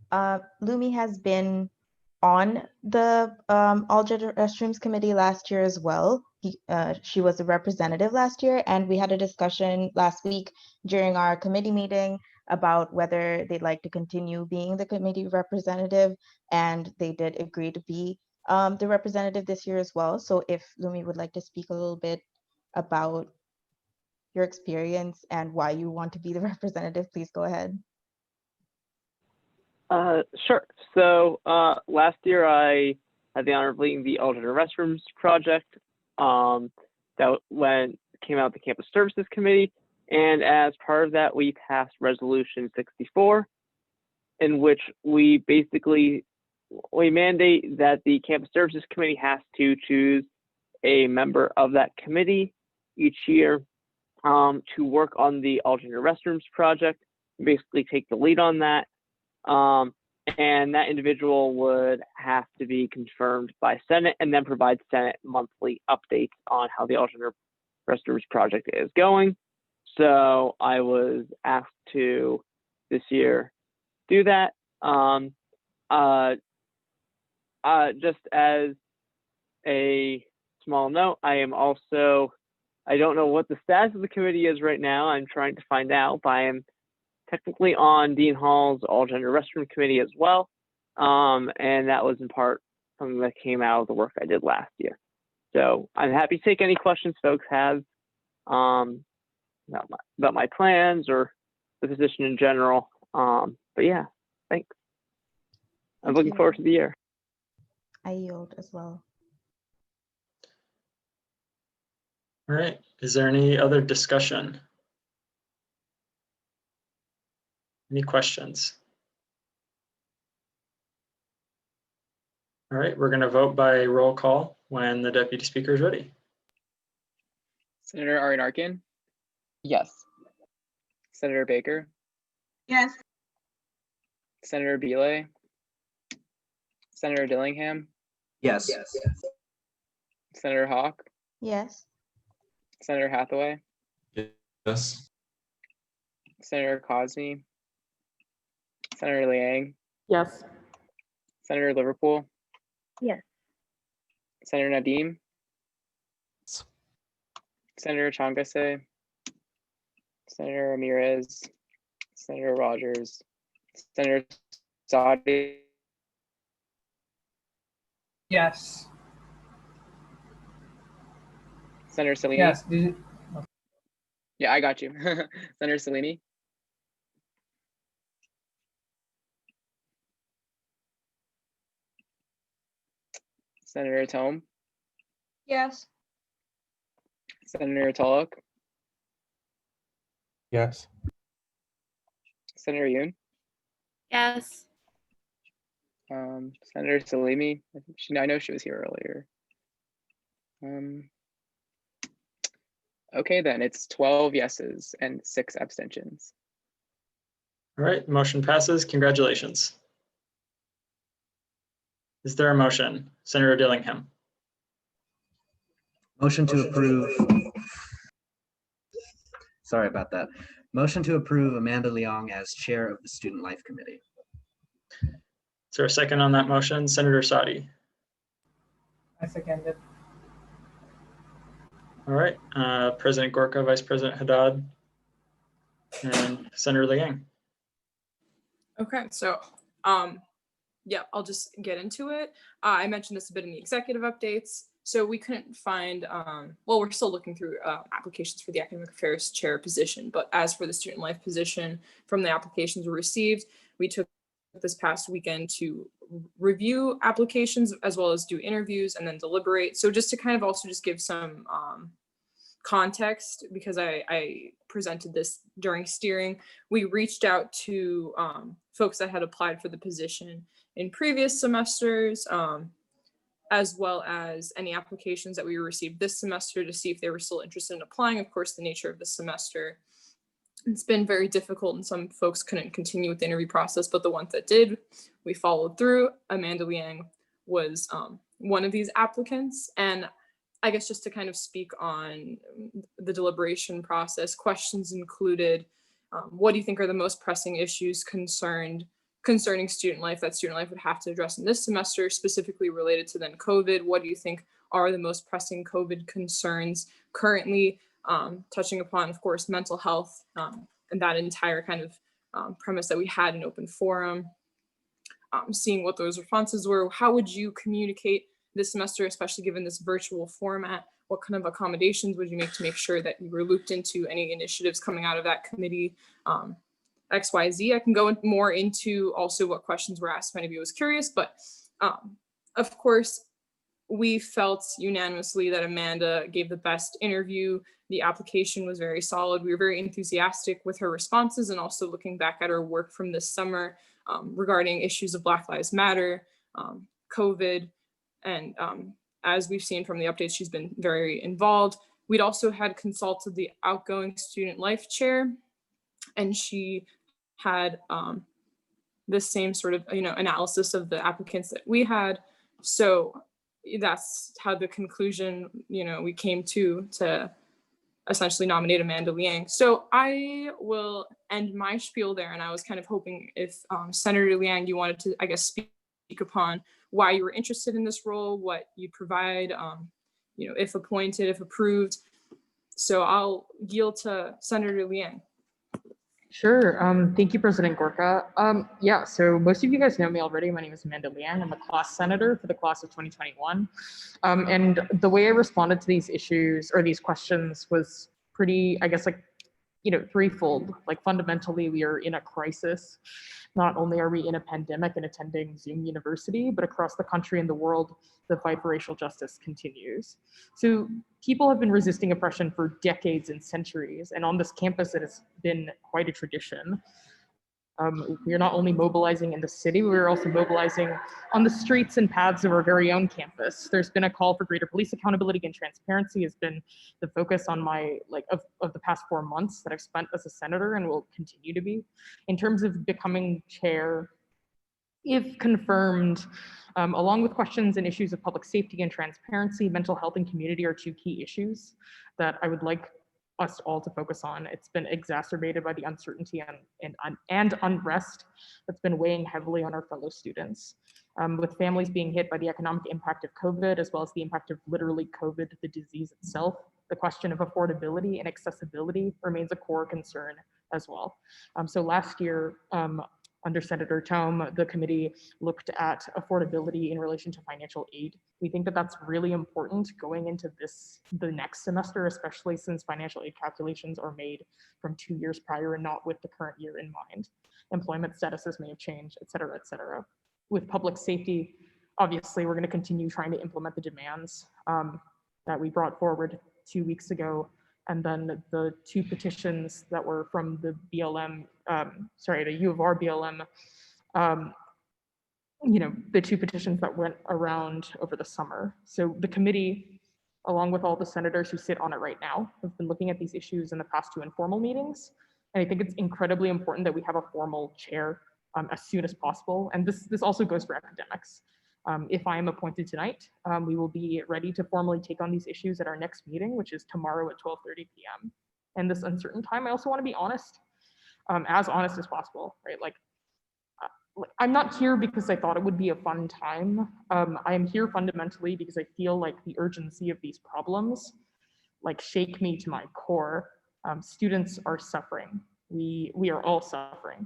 Lumi has been on the All Gender Restrooms Committee last year as well. She was a representative last year, and we had a discussion last week during our committee meeting about whether they'd like to continue being the committee representative, and they did agree to be the representative this year as well. So if Lumi would like to speak a little bit about your experience and why you want to be the representative, please go ahead.
Sure. So last year I had the honor of leading the All Gender Restrooms project that came out the Campus Services Committee. And as part of that, we passed Resolution 64, in which we mandate that the Campus Services Committee has to choose a member of that committee each year to work on the All Gender Restrooms project, basically take the lead on that. And that individual would have to be confirmed by Senate and then provide Senate monthly updates on how the All Gender Restrooms project is going. So I was asked to this year do that. Just as a small note, I don't know what the status of the committee is right now. I'm trying to find out, but I am technically on Dean Hall's All Gender Restroom Committee as well. And that was in part something that came out of the work I did last year. So I'm happy to take any questions folks have about my plans or the position in general. But yeah, thanks. I'm looking forward to the year.
I yield as well.
All right, is there any other discussion? Any questions? All right, we're going to vote by roll call when the Deputy Speaker is ready.
Senator Arnarkin? Yes. Senator Baker?
Yes.
Senator Belay? Senator Dillingham?
Yes.
Senator Hawk?
Yes.
Senator Hathaway,
Yes.
Senator Cosme, Senator Liang,
Yes.
Senator Liverpool,
Yes.
Senator Nadim, Senator Changase, Senator Ramirez, Senator Rogers, Senator Saudi,
Yes.
Senator Salini.
Yes.
Yeah, I got you. Senator Salini, Senator Tome,
Yes.
Senator Tulloch,
Yes.
Senator Yoon,
Yes.
Senator Salimi. I know she was here earlier. Okay, then it's 12 yeses and 6 abstentions.
All right, motion passes. Congratulations. Is there a motion? Senator Dillingham.
Motion to approve. Sorry about that. Motion to approve Amanda Leong as chair of the Student Life Committee.
Is there a second on that motion? Senator Saudi.
I second it.
All right, President Gorka, Vice President Haddad, and Senator Liang.
Okay, so yeah, I'll just get into it. I mentioned this a bit in the executive updates. So we couldn't find, well, we're still looking through applications for the academic affairs chair position, but as for the student life position, from the applications we received, we took this past weekend to review applications as well as do interviews and then deliberate. So just to kind of also just give some context, because I presented this during steering, we reached out to folks that had applied for the position in previous semesters, as well as any applications that we received this semester to see if they were still interested in applying. Of course, the nature of the semester, it's been very difficult and some folks couldn't continue with the interview process, but the ones that did, we followed through. Amanda Liang was one of these applicants. And I guess just to kind of speak on the deliberation process, questions included, what do you think are the most pressing issues concerning student life that student life would have to address in this semester, specifically related to then COVID? What do you think are the most pressing COVID concerns currently? Touching upon, of course, mental health and that entire kind of premise that we had in open forum, seeing what those responses were. How would you communicate this semester, especially given this virtual format? What kind of accommodations would you make to make sure that you were looped into any initiatives coming out of that committee? XYZ. I can go more into also what questions were asked. Many of you was curious, but of course, we felt unanimously that Amanda gave the best interview. The application was very solid. We were very enthusiastic with her responses and also looking back at her work from this summer regarding issues of Black Lives Matter, COVID, and as we've seen from the updates, she's been very involved. We'd also had consulted the outgoing student life chair, and she had the same sort of analysis of the applicants that we had. So that's how the conclusion we came to essentially nominate Amanda Liang. So I will end my spiel there, and I was kind of hoping if Senator Liang, you wanted to, I guess, speak upon why you were interested in this role, what you provide, if appointed, if approved. So I'll yield to Senator Liang.
Sure. Thank you, President Gorka. Yeah, so most of you guys know me already. My name is Amanda Liang. I'm a class senator for the class of 2021. And the way I responded to these issues or these questions was pretty, I guess, threefold. Like fundamentally, we are in a crisis. Not only are we in a pandemic and attending Zoom University, but across the country and the world, the fight for racial justice continues. So people have been resisting oppression for decades and centuries. And on this campus, it has been quite a tradition. We are not only mobilizing in the city, we're also mobilizing on the streets and paths of our very own campus. There's been a call for greater police accountability and transparency has been the focus on my, of the past 4 months that I've spent as a senator and will continue to be. In terms of becoming chair, If confirmed, along with questions and issues of public safety and transparency, mental health and community are two key issues that I would like us all to focus on. It's been exacerbated by the uncertainty and unrest that's been weighing heavily on our fellow students. With families being hit by the economic impact of COVID, as well as the impact of literally COVID, the disease itself, the question of affordability and accessibility remains a core concern as well. So last year, under Senator Tome, the committee looked at affordability in relation to financial aid. We think that that's really important going into the next semester, especially since financial aid calculations are made from 2 years prior and not with the current year in mind. Employment statuses may have changed, et cetera, et cetera. With public safety, obviously, we're going to continue trying to implement the demands that we brought forward 2 weeks ago. And then the two petitions that were from the BLM, the U of R BLM, the two petitions that went around over the summer. So the committee, along with all the senators who sit on it right now, have been looking at these issues in the past two informal meetings. And I think it's incredibly important that we have a formal chair as soon as possible. And this also goes for academics. If I am appointed tonight, we will be ready to formally take on these issues at our next meeting, which is tomorrow at 12:30 p.m. In this uncertain time, I also want to be honest, as honest as possible, right? I'm not here because I thought it would be a fun time. I am here fundamentally because I feel like the urgency of these problems shake me to my core. Students are suffering. We are all suffering.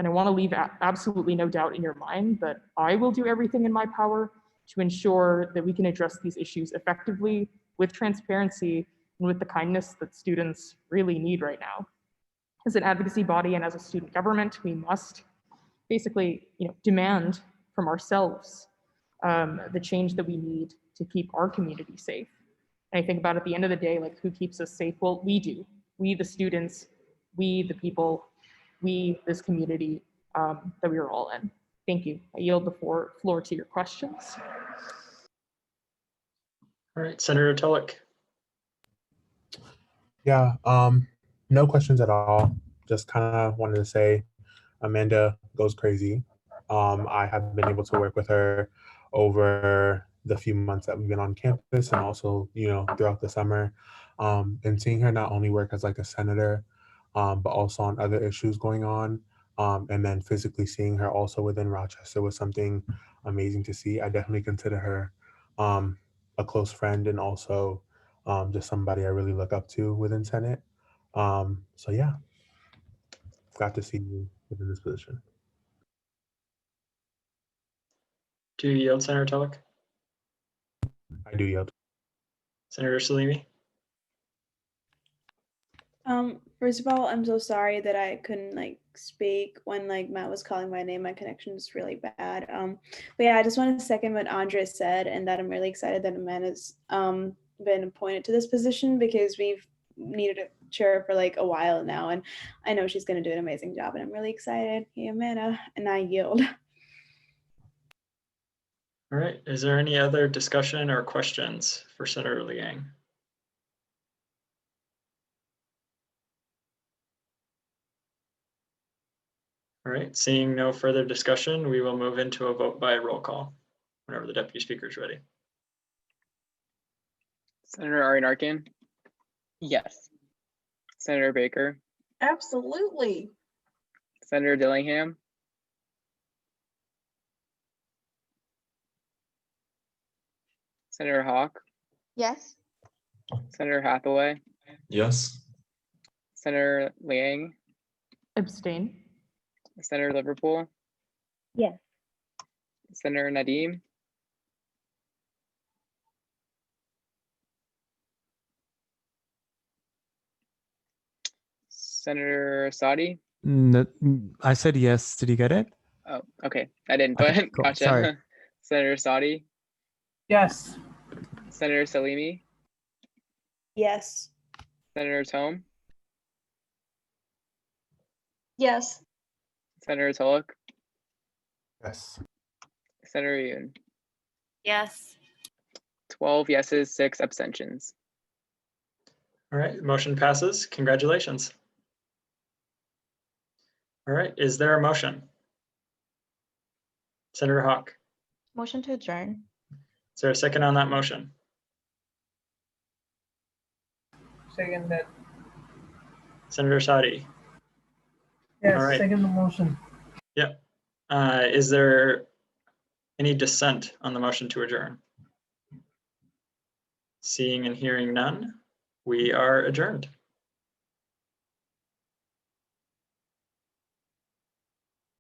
And I want to leave absolutely no doubt in your mind that I will do everything in my power to ensure that we can address these issues effectively, with transparency, and with the kindness that students really need right now. As an advocacy body and as a student government, we must basically demand from ourselves the change that we need to keep our community safe. And I think about at the end of the day, who keeps us safe? Well, we do. We, the students, we, the people, we, this community that we are all in. Thank you. I yield the floor to your questions.
All right, Senator Tulloch.
Yeah, no questions at all. Just kind of wanted to say Amanda goes crazy. I have been able to work with her over the few months that we've been on campus and also, throughout the summer. And seeing her not only work as a senator, but also on other issues going on. And then physically seeing her also within Rochester was something amazing to see. I definitely consider her a close friend and also just somebody I really look up to within Senate. So yeah, glad to see you within this position.
Do you yield, Senator Tulloch?
I do yield.
Senator Salimi?
First of all, I'm so sorry that I couldn't speak when Matt was calling my name. My connection is really bad. But yeah, I just want to second what Andres said, and that I'm really excited that Amanda's been appointed to this position, because we've needed a chair for a while now, and I know she's going to do an amazing job, and I'm really excited. Hey, Amanda, and I yield.
All right, is there any other discussion or questions for Senator Liang? All right, seeing no further discussion, we will move into a vote by roll call whenever the deputy speaker is ready.
Senator Ari Narkin? Yes. Senator Baker?
Absolutely.
Senator Dillingham? Senator Hawk?
Yes.
Senator Hathaway?
Yes.
Senator Liang?
Abstain.
Senator Liverpool?
Yes.
Senator Nadeem? Senator Sadi?
No, I said yes. Did you get it?
Oh, okay. I didn't,
Okay,
but
cool.
gotcha.
Sorry.
Senator Sadi?
Yes.
Senator Salimi?
Yes.
Senator Tome?
Yes.
Senator Tulloch?
Yes.
Senator Yoon?
Yes.
12 yeses, 6 abstentions.
All right, motion passes. Congratulations. All right, is there a motion? Senator Hawk,
Motion to adjourn.
is there a second on that motion?
Second that.
Senator Sadi?
Yes,
All right.
second the motion.
Yep. Is there any dissent on the motion to adjourn? Seeing and hearing none, we are adjourned.